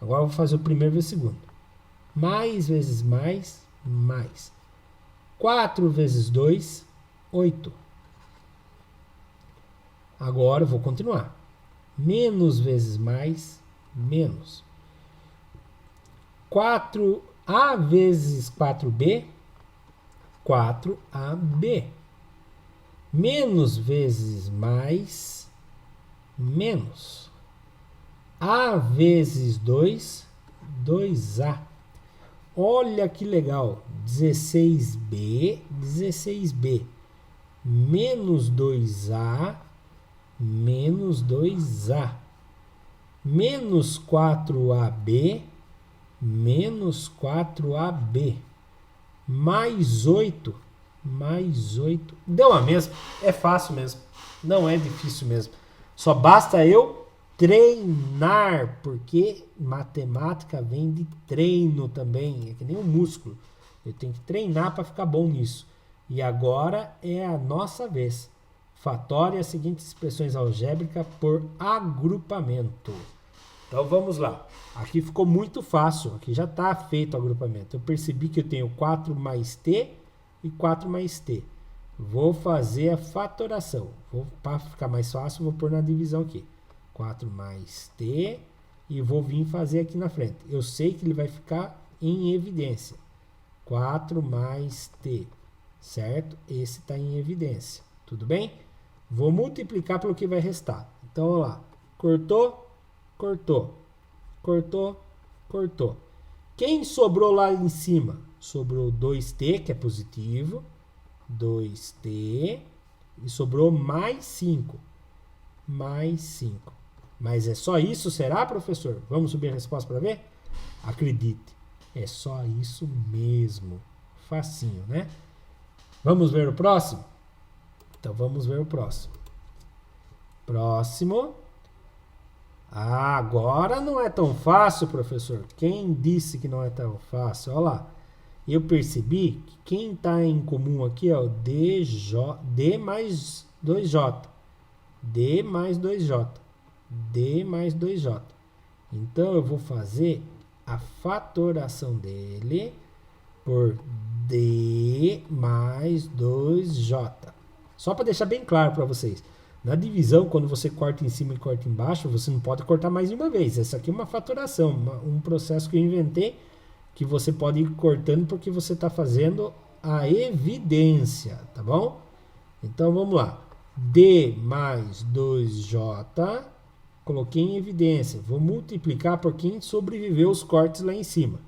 Agora eu vou fazer o primeiro vezes o segundo. Mais vezes mais, mais. 4 vezes 2, 8. Agora eu vou continuar. Menos vezes mais, menos. 4a vezes 4b, 4ab. Menos vezes mais, menos. A vezes 2, 2A. Olha que legal. 16B, 16B. Menos 2A, menos 2A. Menos 4AB, menos 4AB. Mais 8, mais 8. Deu a mesma. É fácil mesmo. Não é difícil mesmo. Só basta eu treinar, porque matemática vem de treino também, é que nem um músculo. Eu tenho que treinar para ficar bom nisso. E agora é a nossa vez. Fatória as seguintes expressões algébricas por agrupamento. Então vamos lá. Aqui ficou muito fácil, aqui já está feito o agrupamento. Eu percebi que eu tenho 4 mais t e 4 mais t. Vou fazer a fatoração. Para ficar mais fácil, vou pôr na divisão aqui. 4 mais t e vou vir fazer aqui na frente. Eu sei que ele vai ficar em evidência. 4 mais t, certo? Esse está em evidência, tudo bem? Vou multiplicar pelo que vai restar. Então, olha lá. Cortou, cortou, cortou, cortou. Quem sobrou lá em cima? Sobrou 2t, que é positivo. 2t. E sobrou mais 5. Mais 5. Mas é só isso, será, professor? Vamos subir a resposta para ver? Acredite, é só isso mesmo. Facinho, né? Vamos ver o próximo? Então, vamos ver o próximo. Próximo. Ah, agora não é tão fácil, professor. Quem disse que não é tão fácil? Olha lá. Eu percebi que quem está em comum aqui é o D mais 2J. D mais 2J. D mais 2J. Então, eu vou fazer a fatoração dele por D mais 2J. Só para deixar bem claro para vocês. Na divisão, quando você corta em cima e corta embaixo, você não pode cortar mais de uma vez. Essa aqui é uma fatoração, um processo que eu inventei, que você pode ir cortando porque você está fazendo a evidência, tá bom? Então, vamos lá. D mais 2J, coloquei em evidência. Vou multiplicar por quem sobreviveu os cortes lá em cima.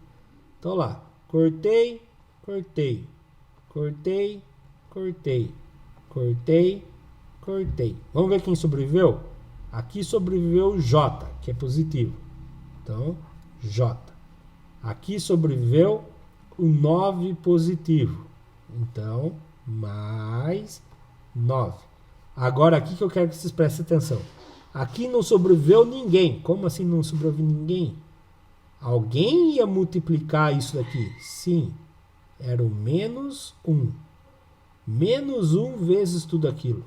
Então, lá. Cortei, cortei, cortei, cortei, cortei, cortei. Vamos ver quem sobreviveu? Aqui sobreviveu o J, que é positivo. Então, J. Aqui sobreviveu o 9 positivo. Então, mais 9. Agora, aqui que eu quero que vocês prestem atenção. Aqui não sobreviveu ninguém. Como assim não sobreviveu ninguém? Alguém ia multiplicar isso daqui? Sim. Era o menos 1. Menos 1 vezes tudo aquilo.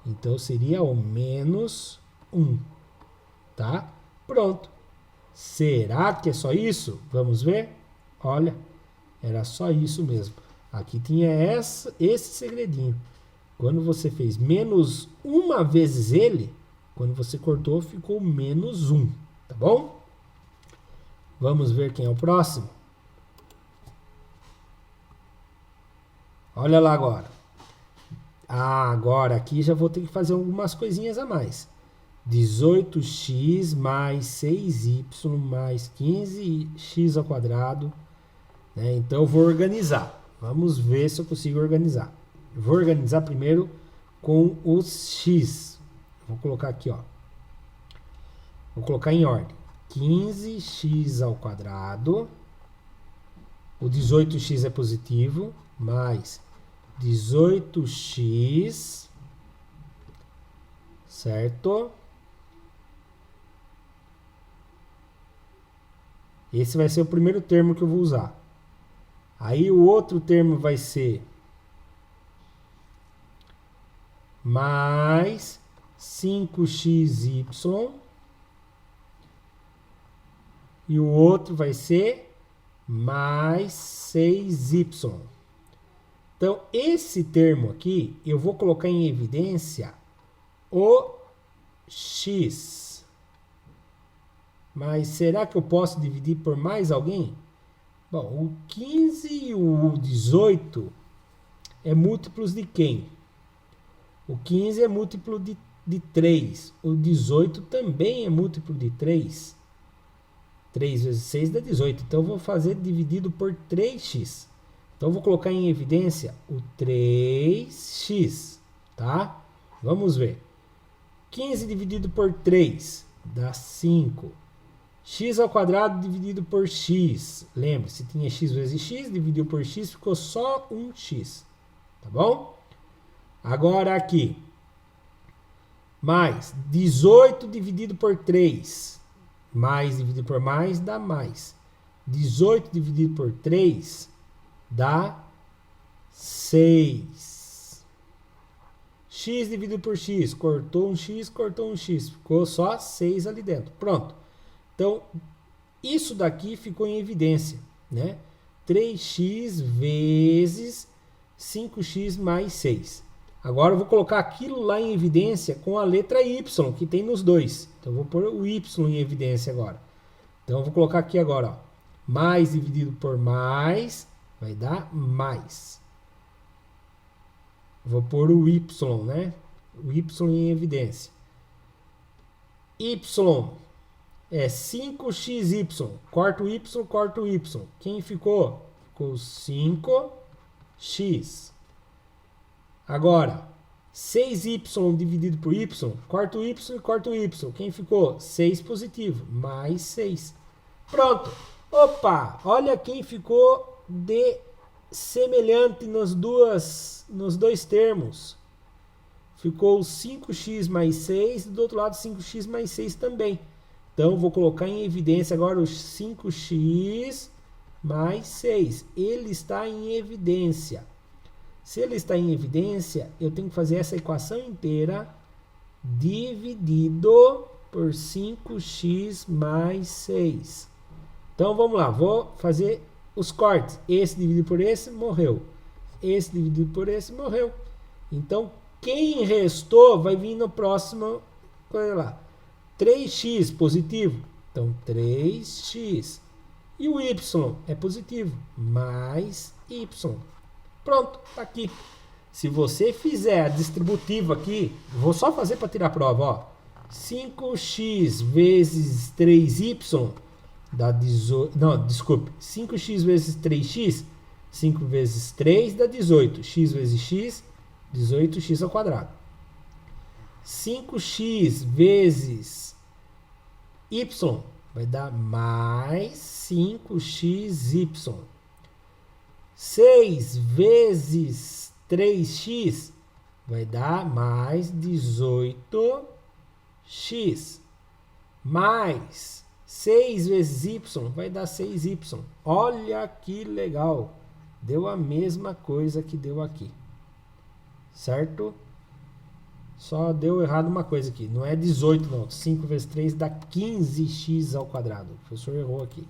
Então, seria o menos 1. Tá? Pronto. Será que é só isso? Vamos ver? Olha, era só isso mesmo. Aqui tinha esse segredinho. Quando você fez menos 1 vezes ele, quando você cortou, ficou menos 1. Tá bom? Vamos ver quem é o próximo. Olha lá agora. Agora aqui já vou ter que fazer algumas coisinhas a mais. 18x mais 6y mais 15x ao quadrado. Né? Então eu vou organizar. Vamos ver se eu consigo organizar. Eu vou organizar primeiro com os x. Vou colocar aqui, ó. Vou colocar em ordem. 15x ao quadrado. O 18x é positivo. Mais 18x. Certo? Esse vai ser o primeiro termo que eu vou usar. Aí o outro termo vai ser mais 5xy. E o outro vai ser mais 6y. Então, esse termo aqui, eu vou colocar em evidência o x. Mas será que eu posso dividir por mais alguém? Bom, o 15 e o 18 é múltiplos de quem? O 15 é múltiplo de 3. O 18 também é múltiplo de 3. 3 vezes 6 dá 18. Então, eu vou fazer dividido por 3x. Então, eu vou colocar em evidência o 3x. Tá? Vamos ver. 15 dividido por 3 dá 5. X ao quadrado dividido por x. Lembre-se, tinha x vezes x, dividiu por x, ficou só 1x. Tá bom? Agora aqui. Mais 18 dividido por 3. Mais dividido por mais dá mais. 18 dividido por 3 dá 6. X dividido por x. Cortou um x, cortou um x. Ficou só 6 ali dentro. Pronto. Então, isso daqui ficou em evidência, né? 3x vezes 5x mais 6. Agora eu vou colocar aquilo lá em evidência com a letra y, que tem nos dois. Então, eu vou pôr o y em evidência agora. Então, eu vou colocar aqui agora, ó. Mais dividido por mais vai dar mais. Vou pôr o y, né? O y em evidência. Y é 5xy. Corta o y, corta o y. Quem ficou? Ficou 5x. Agora, 6y dividido por y. Corta o y e corta o y. Quem ficou? 6 positivo. Mais 6. Pronto. Opa! Olha quem ficou de semelhante nos dois termos. Ficou 5x mais 6. E do outro lado, 5x mais 6 também. Então, vou colocar em evidência agora os 5x mais 6. Ele está em evidência. Se ele está em evidência, eu tenho que fazer essa equação inteira dividido por 5x mais 6. Então vamos lá, vou fazer os cortes. Esse dividido por esse, morreu. Esse dividido por esse, morreu. Então quem restou vai vir no próximo, olha lá, 3x positivo. Então 3x. E o y é positivo, mais y. Pronto, tá aqui. Se você fizer a distributiva aqui, vou só fazer para tirar a prova, ó. 5x vezes 3y dá 18. Não, desculpe. 5x vezes 3x, 5 vezes 3 dá 18. X vezes x, 18x ao quadrado. 5x vezes y vai dar mais 5xy. 6 vezes 3x vai dar mais 18x. Mais 6 vezes y vai dar 6y. Olha que legal. Deu a mesma coisa que deu aqui. Certo? Só deu errado uma coisa aqui. Não é 18 não. 5 vezes 3 dá 15x ao quadrado. O professor errou aqui.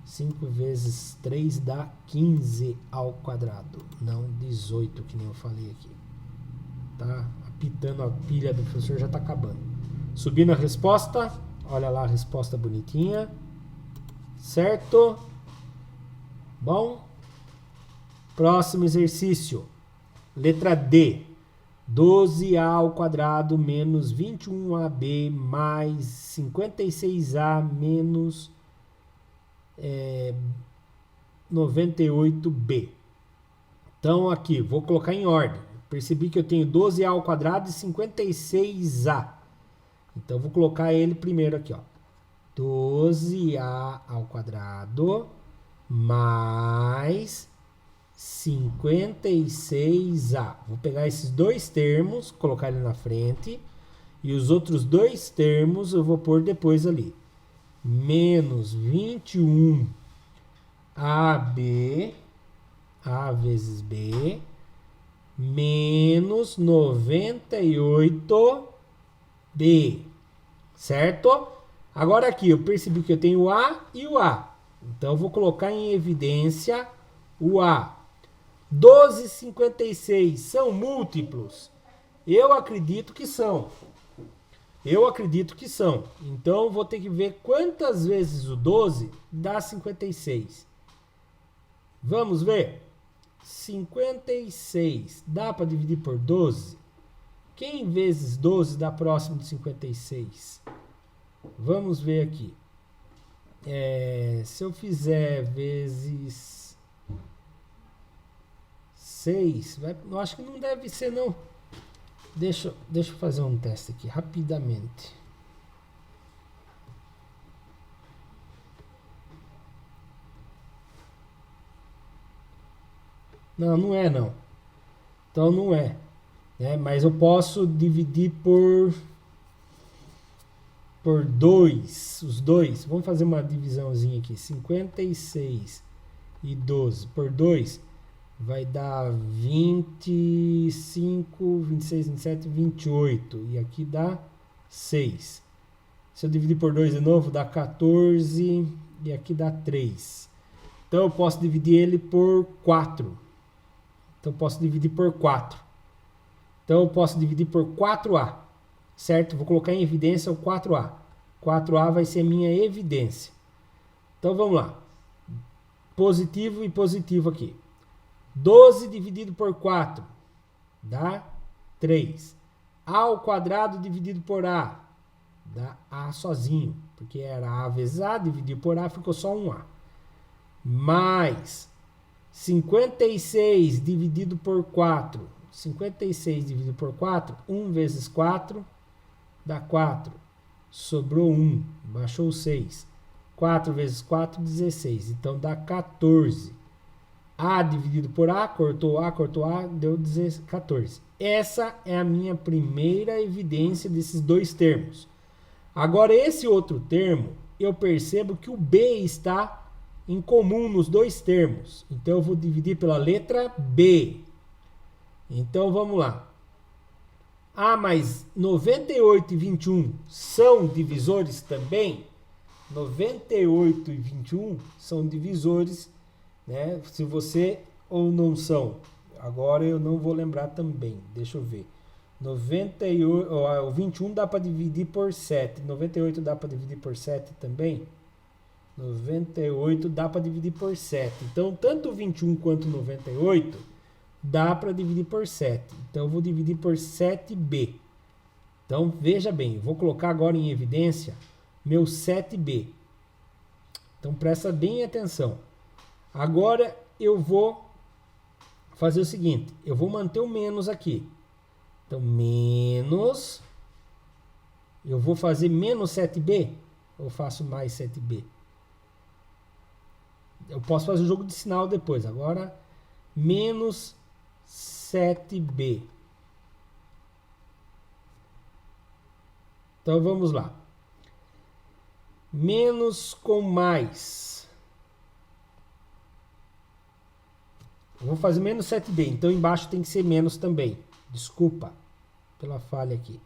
5 vezes 3 dá 15 ao quadrado. Não 18, que nem eu falei aqui. Tá apitando, a pilha do professor já tá acabando. Subindo a resposta. Olha lá a resposta bonitinha. Certo? Bom. Próximo exercício. Letra D. 12a ao quadrado menos 21ab mais 56a menos 98b. Então aqui, vou colocar em ordem. Percebi que eu tenho 12a ao quadrado e 56a. Então vou colocar ele primeiro aqui, ó. 12a ao quadrado mais 56a. Vou pegar esses dois termos, colocar ele na frente. E os outros dois termos eu vou pôr depois ali. Menos 21ab, a vezes b, menos 98b. Certo? Agora aqui eu percebi que eu tenho o a e o a. Então eu vou colocar em evidência o a. 12 e 56 são múltiplos? Eu acredito que são. Então, eu vou ter que ver quantas vezes o 12 dá 56. Vamos ver? 56 dá para dividir por 12? Quem vezes 12 dá próximo de 56? Vamos ver aqui. Se eu fizer vezes 6, eu acho que não deve ser, não. Deixa eu fazer um teste aqui, rapidamente. Não é não. Então não é. Mas eu posso dividir por 2. Os dois. Vamos fazer uma divisãozinha aqui. 56 e 12 por 2. Vai dar 25, 26, 27, 28. E aqui dá 6. Se eu dividir por 2 de novo, dá 14. E aqui dá 3. Então eu posso dividir ele por 4. Então eu posso dividir por 4. Então eu posso dividir por 4a. Certo? Vou colocar em evidência o 4a. 4a vai ser minha evidência. Então vamos lá. Positivo e positivo aqui. 12 dividido por 4 dá 3. A ao quadrado dividido por A dá A sozinho, porque era A vezes A, dividido por A, ficou só um A. Mais 56 dividido por 4. 56 dividido por 4, 1 vezes 4 dá 4. Sobrou 1, baixou 6. 4 vezes 4, 16. Então dá 14. A dividido por A, cortou A, deu 14. Essa é a minha primeira evidência desses dois termos. Agora, esse outro termo, eu percebo que o B está em comum nos dois termos. Então, eu vou dividir pela letra B. Então, vamos lá. Ah, mas 98 e 21 são divisores também? 98 e 21 são divisores, né? Se você ou não são. Agora eu não vou lembrar também. Deixa eu ver. 98, ó, o 21 dá para dividir por 7. 98 dá para dividir por 7 também? 98 dá para dividir por 7. Então, tanto 21 quanto 98 dá para dividir por 7. Então, eu vou dividir por 7b. Então, veja bem, vou colocar agora em evidência meu 7b. Então, presta bem atenção. Agora, eu vou fazer o seguinte. Eu vou manter o menos aqui. Então, menos... Eu vou fazer menos 7b? Ou faço mais 7b? Eu posso fazer o jogo de sinal depois. Agora, menos 7b. Então, vamos lá. Menos com mais. Eu vou fazer menos 7b. Então, embaixo tem que ser menos também. Desculpa pela falha aqui.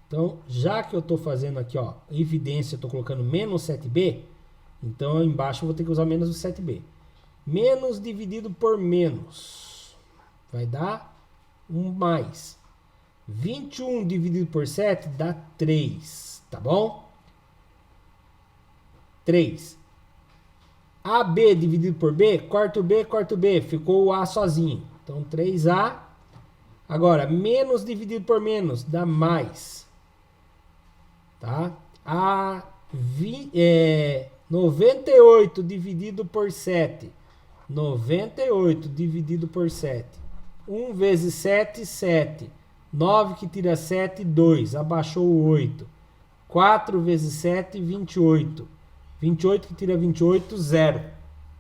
Então, já que eu estou fazendo aqui, ó, evidência, eu estou colocando menos 7b, então embaixo eu vou ter que usar menos o 7b. Menos dividido por menos vai dar 1 mais. 21 dividido por 7 dá 3, tá bom? 3. AB dividido por B, corta o B, ficou o A sozinho. Então, 3A. Agora, menos dividido por menos dá mais. Tá? 98 dividido por 7. 98 dividido por 7. 1 vezes 7, 7. 9 que tira 7, 2. Abaixou o 8. 4 vezes 7, 28. 28 que tira 28, 0.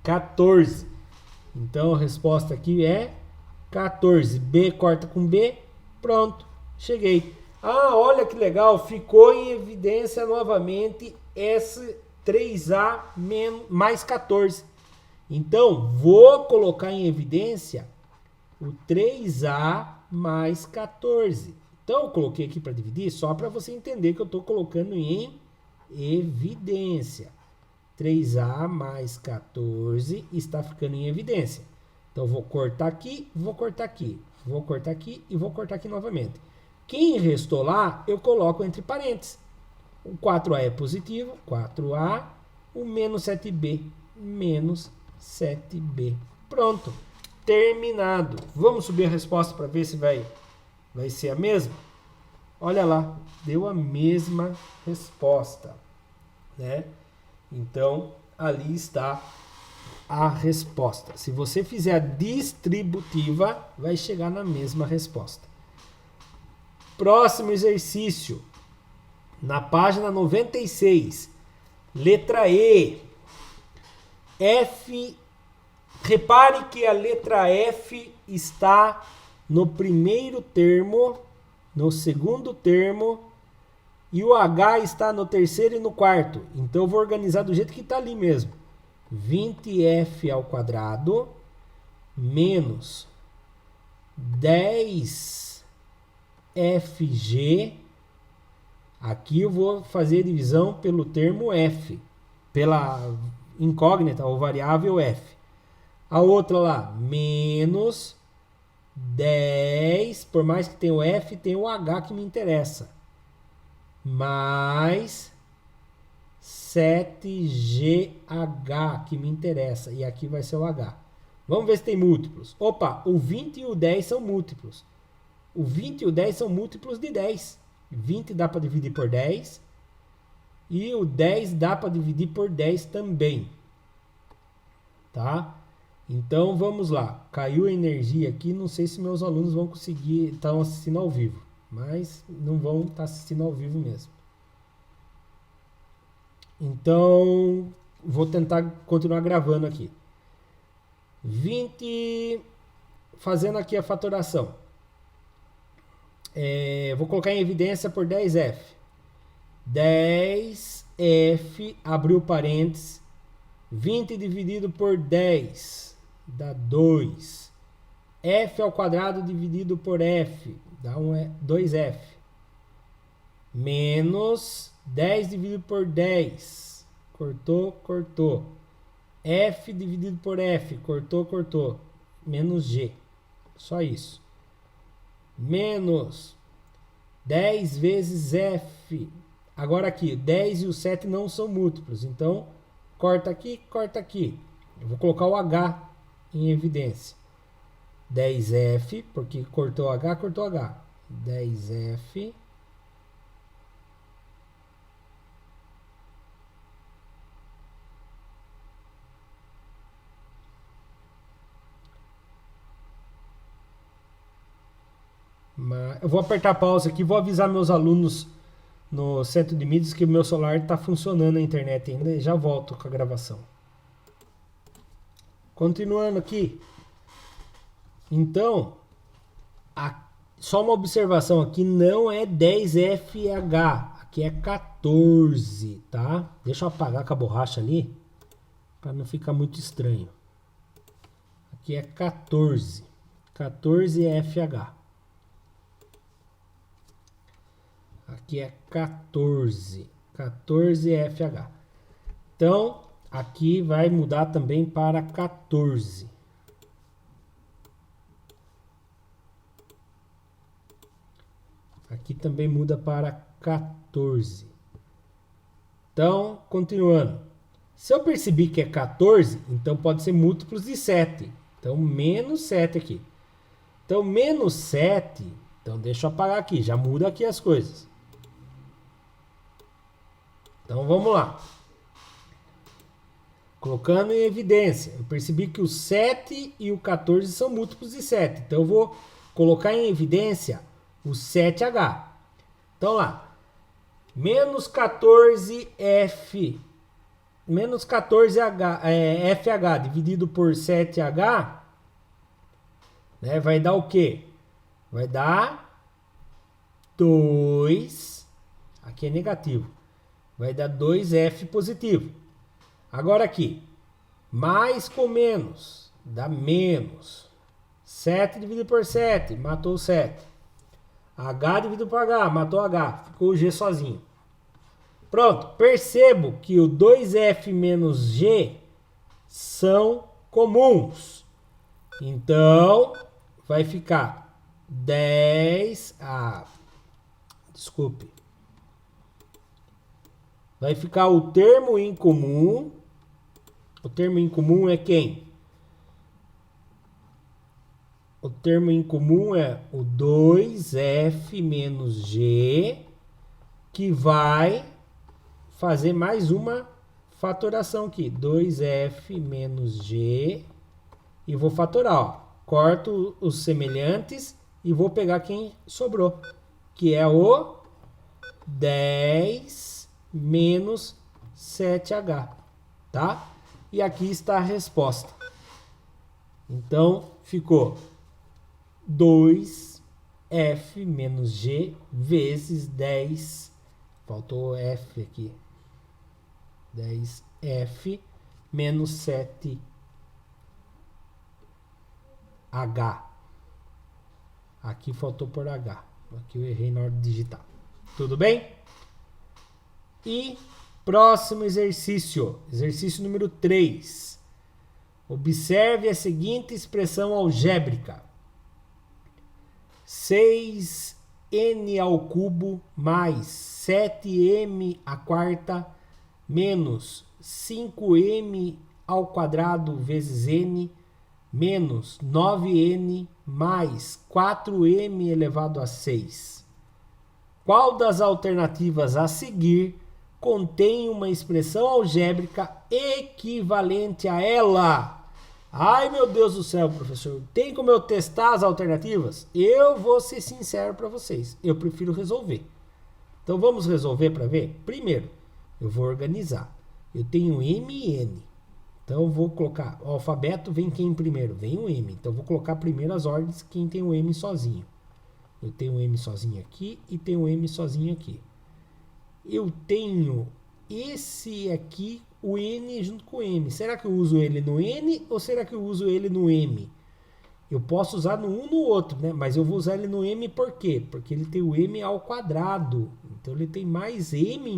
14. Então a resposta aqui é 14. B corta com B. Pronto. Cheguei. Ah, olha que legal. Ficou em evidência novamente esse 3A mais 14. Então, vou colocar em evidência o 3A mais 14. Então, eu coloquei aqui para dividir só para você entender que eu estou colocando em evidência. 3A mais 14 está ficando em evidência. Então, vou cortar aqui, vou cortar aqui, vou cortar aqui e vou cortar aqui novamente. Quem restou lá, eu coloco entre parênteses. O 4A é positivo, 4A, o menos 7B, menos 7B. Pronto, terminado. Vamos subir a resposta para ver se vai ser a mesma? Olha lá, deu a mesma resposta, né? Então, ali está a resposta. Se você fizer a distributiva, vai chegar na mesma resposta. Próximo exercício, na página 96, letra E. F, repare que a letra F está no primeiro termo, no segundo termo, e o H está no terceiro e no quarto. Então eu vou organizar do jeito que está ali mesmo. 20F ao quadrado menos 10FG. Aqui eu vou fazer a divisão pelo termo F, pela incógnita ou variável F. A outra lá, menos 10, por mais que tenha o F, tem o H que me interessa. Mais 7GH que me interessa. E aqui vai ser o H. Vamos ver se tem múltiplos. Opa, o 20 e o 10 são múltiplos. O 20 e o 10 são múltiplos de 10. 20 dá para dividir por 10. E o 10 dá para dividir por 10 também. Tá? Então vamos lá. Caiu a energia aqui. Não sei se meus alunos vão conseguir. Estão assistindo ao vivo. Mas não vão estar assistindo ao vivo mesmo. Então vou tentar continuar gravando aqui. 20. Fazendo aqui a fatoração. Vou colocar em evidência por 10F. 10F, abriu parênteses, 20 dividido por 10 dá 2. F ao quadrado dividido por F dá 2F. Menos 10 dividido por 10. Cortou, cortou. F dividido por F. Cortou, cortou. Menos G. Só isso. Menos 10 vezes F. Agora aqui, 10 e o 7 não são múltiplos. Então, corta aqui, corta aqui. Eu vou colocar o H em evidência. 10F, porque cortou H, cortou H. 10F. Eu vou apertar pausa aqui, vou avisar meus alunos no centro de mídias que o meu celular está funcionando na internet ainda e já volto com a gravação. Continuando aqui. Então, só uma observação aqui, não é 10FH, aqui é 14, tá? Deixa eu apagar com a borracha ali, para não ficar muito estranho. Aqui é 14, 14FH. Aqui é 14, 14FH. Então, aqui vai mudar também para 14. Aqui também muda para 14. Então, continuando. Se eu percebi que é 14, então pode ser múltiplos de 7. Então, menos 7 aqui. Então, menos 7. Então, deixa eu apagar aqui. Já muda aqui as coisas. Então, vamos lá. Colocando em evidência. Eu percebi que o 7 e o 14 são múltiplos de 7. Então, eu vou colocar em evidência o 7H. Então, lá. Menos 14F. Menos 14FH dividido por 7H. Né, vai dar o quê? Vai dar 2. Aqui é negativo. Vai dar 2F positivo. Agora aqui. Mais com menos. Dá menos. 7 dividido por 7. Matou o 7. H dividido por H. Matou H. Ficou o G sozinho. Pronto. Percebo que o 2F menos G são comuns. Então, vai ficar 10... desculpe. Vai ficar o termo em comum. O termo em comum é quem? O termo em comum é o 2F menos G, que vai fazer mais uma fatoração aqui. 2F menos G. E vou fatorar, ó. Corto os semelhantes e vou pegar quem sobrou, que é o 10 menos 7H, tá? E aqui está a resposta. Então, ficou 2F menos G vezes 10. Faltou F aqui. 10F menos 7H. Aqui faltou por H. Aqui eu errei na hora de digitar. Tudo bem? E próximo exercício. Exercício número 3. Observe a seguinte expressão algébrica. 6n ao cubo mais 7m à quarta menos 5m ao quadrado vezes n menos 9n mais 4m elevado a 6. Qual das alternativas a seguir contém uma expressão algébrica equivalente a ela? Ai, meu Deus do céu, professor. Tem como eu testar as alternativas? Eu vou ser sincero para vocês. Eu prefiro resolver. Então, vamos resolver para ver? Primeiro, eu vou organizar. Eu tenho M e N. Então, eu vou colocar... O alfabeto vem quem primeiro? Vem o M. Então, eu vou colocar primeiro as ordens quem tem o M sozinho. Eu tenho o M sozinho aqui e tenho o M sozinho aqui. Eu tenho esse aqui, o n junto com o m. Será que eu uso ele no n ou será que eu uso ele no m? Eu posso usar no um no outro, né? Mas eu vou usar ele no m por quê? Porque ele tem o m ao quadrado. Então ele tem mais m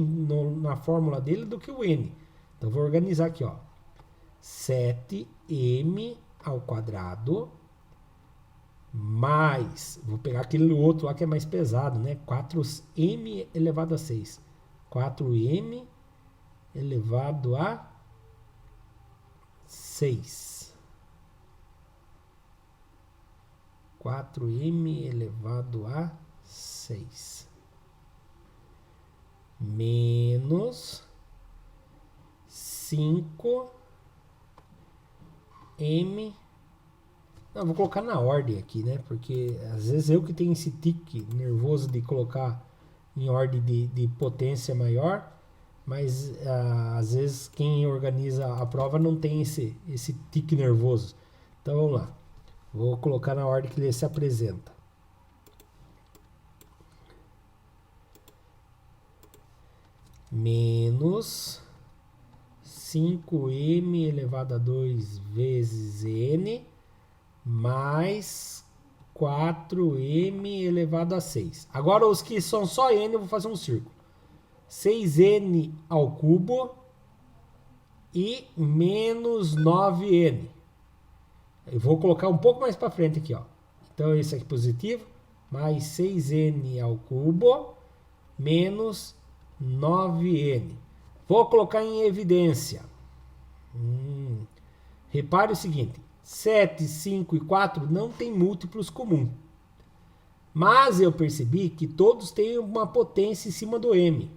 na fórmula dele do que o n. Então eu vou organizar aqui, ó. 7m ao quadrado mais, vou pegar aquele outro lá que é mais pesado, né? 4m elevado a 6. 4m elevado a 6. 4m elevado a 6. Menos 5m. Não, vou colocar na ordem aqui, né? Porque às vezes eu que tenho esse tique nervoso de colocar em ordem de potência maior, mas às vezes quem organiza a prova não tem esse tique nervoso. Então vamos lá. Vou colocar na ordem que ele se apresenta. Menos 5m elevado a 2 vezes n mais 4m elevado a 6. Agora os que são só n eu vou fazer um círculo. 6n ao cubo e menos 9n. Eu vou colocar um pouco mais para frente aqui, ó. Então esse aqui positivo, mais 6n ao cubo menos 9n. Vou colocar em evidência. Repare o seguinte, 7, 5 e 4 não tem múltiplos comuns. Mas eu percebi que todos têm uma potência em cima do m.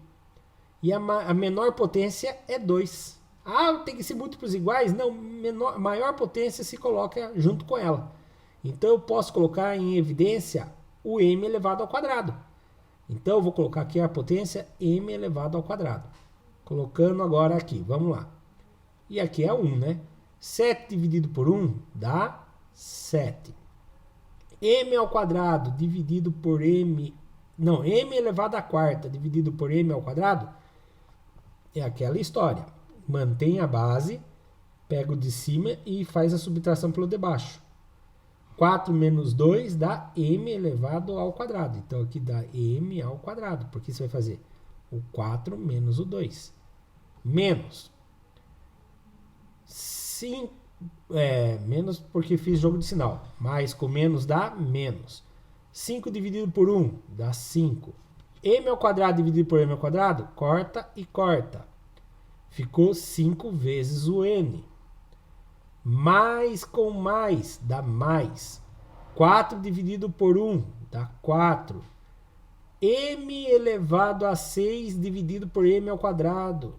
E a menor potência é 2. Ah, tem que ser múltiplos iguais? Não, maior potência se coloca junto com ela. Então eu posso colocar em evidência o m elevado ao quadrado. Então eu vou colocar aqui a potência m elevado ao quadrado. Colocando agora aqui, vamos lá. E aqui é 1, né? 7 dividido por 1 dá 7. M ao quadrado dividido por m... Não, m elevado à quarta dividido por m ao quadrado é aquela história. Mantém a base, pega o de cima e faz a subtração pelo de baixo. 4 menos 2 dá m elevado ao quadrado. Então aqui dá m ao quadrado. Porque você vai fazer o 4 menos o 2. Menos. Menos porque fiz jogo de sinal. Mais com menos dá menos. 5 dividido por 1 dá 5. M ao quadrado dividido por m ao quadrado, corta e corta. Ficou 5 vezes o n. Mais com mais dá mais. 4 dividido por 1 dá 4. M elevado a 6 dividido por m ao quadrado.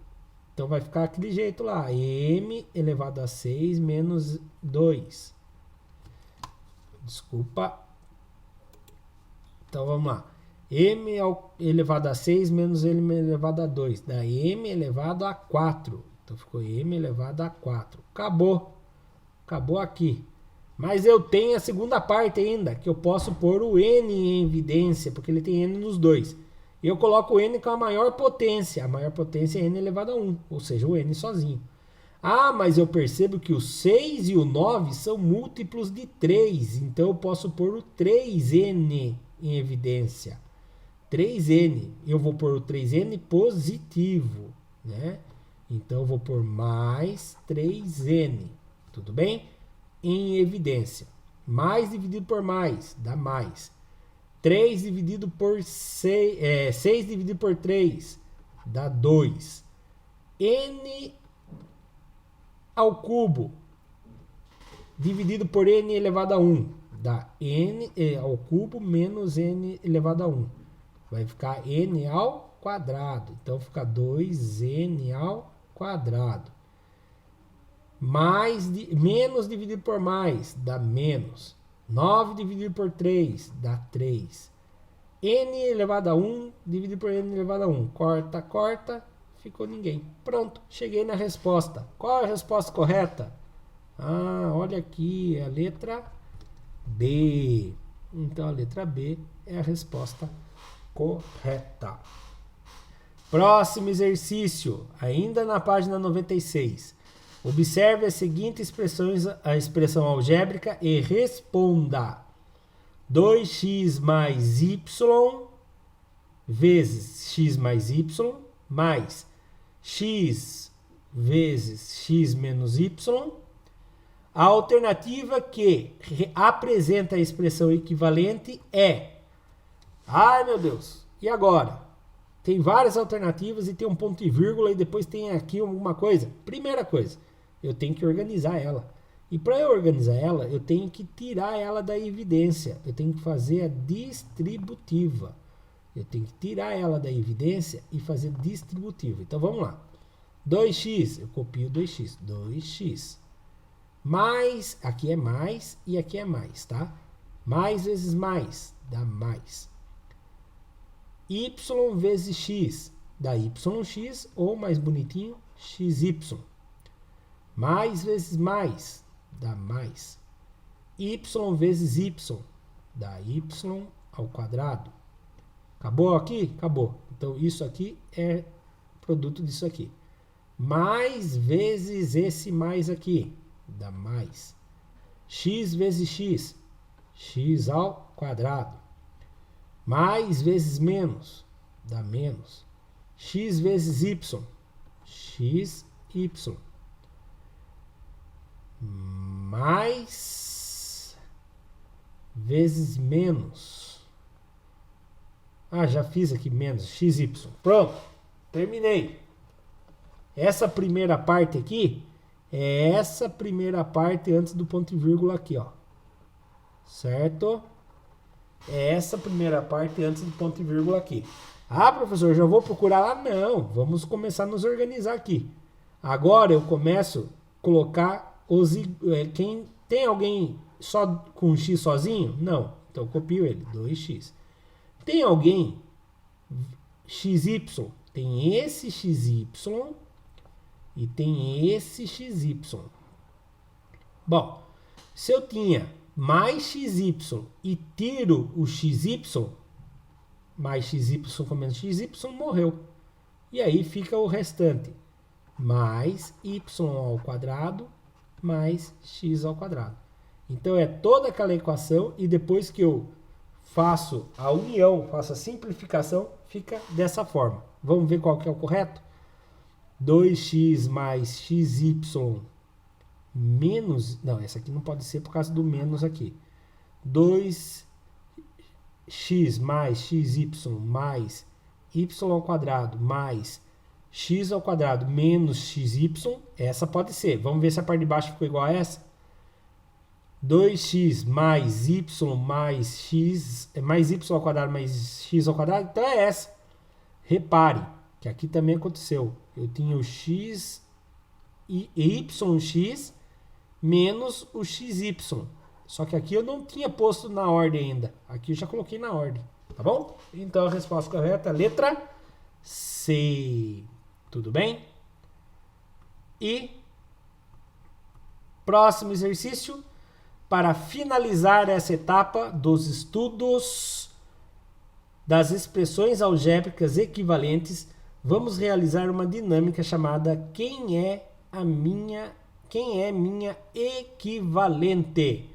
Então vai ficar aquele jeito lá. M elevado a 6 menos 2. Desculpa. Então vamos lá. M elevado a 6 menos m elevado a 2. Dá m elevado a 4. Então ficou m elevado a 4. Acabou. Acabou aqui. Mas eu tenho a segunda parte ainda, que eu posso pôr o n em evidência, porque ele tem n nos dois. E eu coloco o n com a maior potência. A maior potência é n elevado a 1, ou seja, o n sozinho. Ah, mas eu percebo que o 6 e o 9 são múltiplos de 3. Então eu posso pôr o 3n em evidência. 3n. Eu vou pôr o 3n positivo, né? Então eu vou pôr mais 3n. Tudo bem? Em evidência. Mais dividido por mais dá mais. 3 dividido por 6, 6 dividido por 3 dá 2. N ao cubo dividido por n elevado a 1 dá n ao cubo menos n elevado a 1. Vai ficar n ao quadrado. Então fica 2n ao quadrado. Menos dividido por mais dá menos. 9 dividido por 3 dá 3. N elevado a 1 dividido por n elevado a 1. Corta, corta, ficou ninguém. Pronto, cheguei na resposta. Qual é a resposta correta? Ah, olha aqui, a letra B. Então a letra B é a resposta correta. Próximo exercício, ainda na página 96. Observe as seguintes expressões, a expressão algébrica e responda. 2x mais y vezes x mais y mais x vezes x menos y. A alternativa que apresenta a expressão equivalente é... Ai, meu Deus! E agora? Tem várias alternativas e tem um ponto e vírgula e depois tem aqui alguma coisa. Primeira coisa, eu tenho que organizar ela. E para eu organizar ela, eu tenho que tirar ela da evidência. Eu tenho que fazer a distributiva. Eu tenho que tirar ela da evidência e fazer distributiva. Então vamos lá. 2x, eu copio 2x. 2x. Mais, aqui é mais e aqui é mais, tá? Mais vezes mais, dá mais. Y vezes x, dá yx, ou mais bonitinho, xy. Mais vezes mais, dá mais. Y vezes y, dá y ao quadrado. Acabou aqui? Acabou. Então, isso aqui é produto disso aqui. Mais vezes esse mais aqui, dá mais. X vezes x, x ao quadrado. Mais vezes menos, dá menos. X vezes y, xy. Mais vezes menos. Ah, já fiz aqui menos, xy. Pronto, terminei. Essa primeira parte aqui é essa primeira parte antes do ponto e vírgula aqui, ó. Certo? É essa primeira parte antes do ponto e vírgula aqui. Ah, professor, já vou procurar lá? Não, vamos começar a nos organizar aqui. Agora eu começo a colocar os... Quem tem alguém só com x sozinho? Não, então eu copio ele, 2x. Tem alguém xy? Tem esse xy e tem esse xy. Bom, se eu tinha mais xy e tiro o xy, mais xy com menos xy, morreu. E aí fica o restante. Mais y ao quadrado, mais x ao quadrado. Então é toda aquela equação e depois que eu faço a união, faço a simplificação, fica dessa forma. Vamos ver qual que é o correto? 2x mais xy menos... Não, essa aqui não pode ser por causa do menos aqui. 2x mais xy mais y ao quadrado mais x ao quadrado menos xy. Essa pode ser. Vamos ver se a parte de baixo ficou igual a essa. 2x mais y mais x... Mais y ao quadrado mais x ao quadrado. Então é essa. Repare que aqui também aconteceu. Eu tinha o x e yx menos o xy. Só que aqui eu não tinha posto na ordem ainda. Aqui eu já coloquei na ordem. Tá bom? Então a resposta correta é a letra C. Tudo bem? E próximo exercício. Para finalizar essa etapa dos estudos das expressões algébricas equivalentes, vamos realizar uma dinâmica chamada Quem é minha equivalente?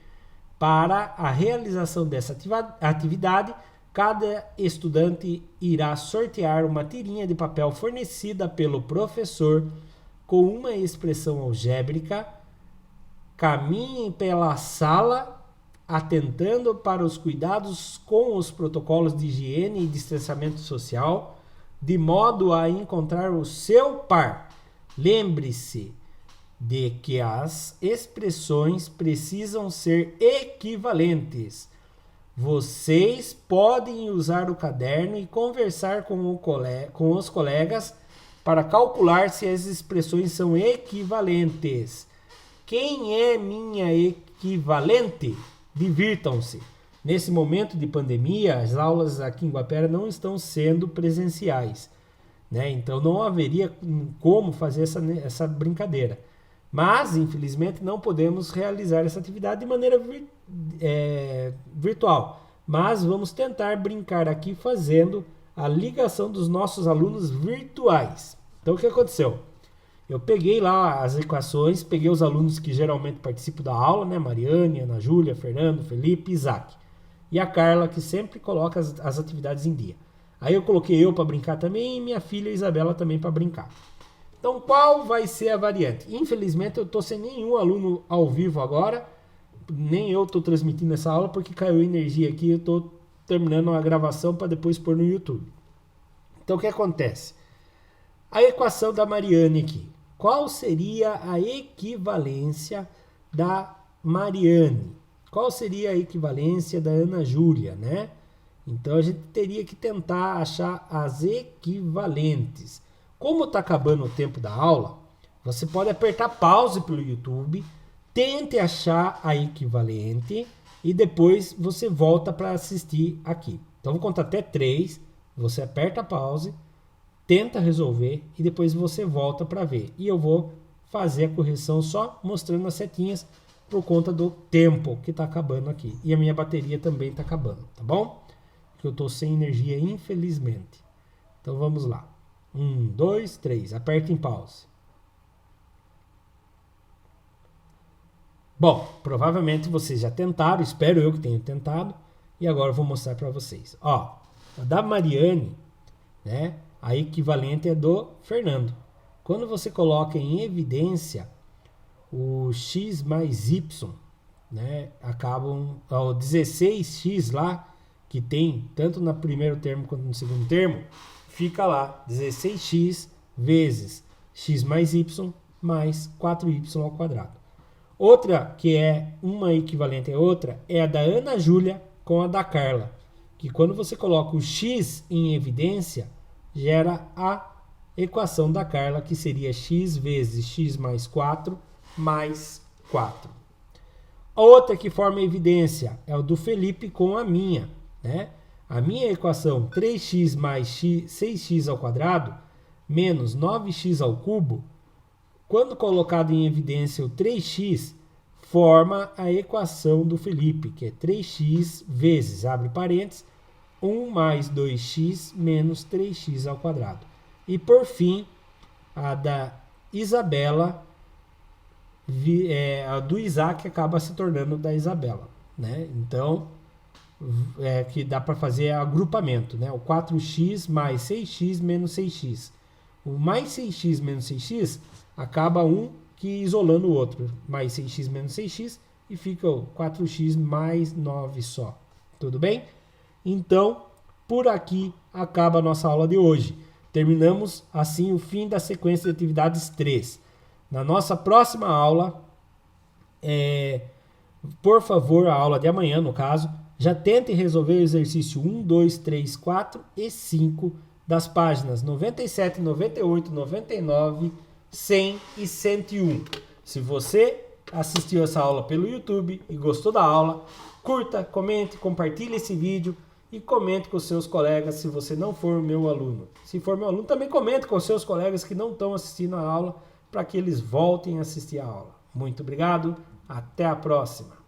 Para a realização dessa atividade, cada estudante irá sortear uma tirinha de papel fornecida pelo professor com uma expressão algébrica. Caminhe pela sala, atentando para os cuidados com os protocolos de higiene e distanciamento social, de modo a encontrar o seu par. Lembre-se de que as expressões precisam ser equivalentes. Vocês podem usar o caderno e conversar com os colegas para calcular se as expressões são equivalentes. Quem é minha equivalente? Divirtam-se. Nesse momento de pandemia, as aulas aqui em Guapera não estão sendo presenciais, né? Então não haveria como fazer essa brincadeira. Mas, infelizmente, não podemos realizar essa atividade de maneira virtual. Mas vamos tentar brincar aqui fazendo a ligação dos nossos alunos virtuais. Então, o que aconteceu? Eu peguei lá as equações, peguei os alunos que geralmente participam da aula, né? Mariane, Ana Júlia, Fernando, Felipe, Isaac. E a Carla, que sempre coloca as atividades em dia. Aí eu coloquei eu para brincar também e minha filha Isabela também para brincar. Então, qual vai ser a variante? Infelizmente, eu estou sem nenhum aluno ao vivo agora. Nem eu estou transmitindo essa aula porque caiu energia aqui. Eu estou terminando a gravação para depois pôr no YouTube. Então, o que acontece? A equação da Mariane aqui. Qual seria a equivalência da Mariane? Qual seria a equivalência da Ana Júlia, né? Então, a gente teria que tentar achar as equivalentes. Como está acabando o tempo da aula, você pode apertar pause pelo YouTube, tente achar a equivalente e depois você volta para assistir aqui. Então, vou contar até 3, você aperta pause, tenta resolver e depois você volta para ver. E eu vou fazer a correção só mostrando as setinhas por conta do tempo que está acabando aqui. E a minha bateria também está acabando, tá bom? Porque eu estou sem energia, infelizmente. Então vamos lá. 1, 2, 3. Aperta em pause. Bom, provavelmente vocês já tentaram, espero eu que tenham tentado. E agora eu vou mostrar para vocês. Ó, a da Mariane, né? A equivalente é do Fernando. Quando você coloca em evidência o x mais y, né, acabam o 16x lá, que tem tanto no primeiro termo quanto no segundo termo, fica lá 16x vezes x mais y mais 4y ao quadrado. Outra que é uma equivalente a outra é a da Ana Júlia com a da Carla, que quando você coloca o x em evidência, gera a equação da Carla, que seria x vezes x mais 4 mais 4. A outra que forma evidência é o do Felipe com a minha, né? A minha equação 3x mais 6x ao quadrado menos 9x ao cubo, quando colocado em evidência o 3x, forma a equação do Felipe, que é 3x vezes, abre parênteses, 1 mais 2x menos 3x ao quadrado. E por fim, a da Isabela, a do Isaac acaba se tornando da Isabela, né? Então, que dá para fazer agrupamento, né? O 4x mais 6x menos 6x. O mais 6x menos 6x acaba um que isolando o outro. Mais 6x menos 6x e fica o 4x mais 9 só. Tudo bem? Então, por aqui acaba a nossa aula de hoje. Terminamos assim o fim da sequência de atividades 3. Na nossa próxima aula, por favor, a aula de amanhã, no caso, já tente resolver o exercício 1, 2, 3, 4 e 5 das páginas 97, 98, 99, 100 e 101. Se você assistiu essa aula pelo YouTube e gostou da aula, curta, comente, compartilhe esse vídeo e comente com seus colegas se você não for meu aluno. Se for meu aluno, também comente com seus colegas que não estão assistindo a aula para que eles voltem a assistir a aula. Muito obrigado, até a próxima!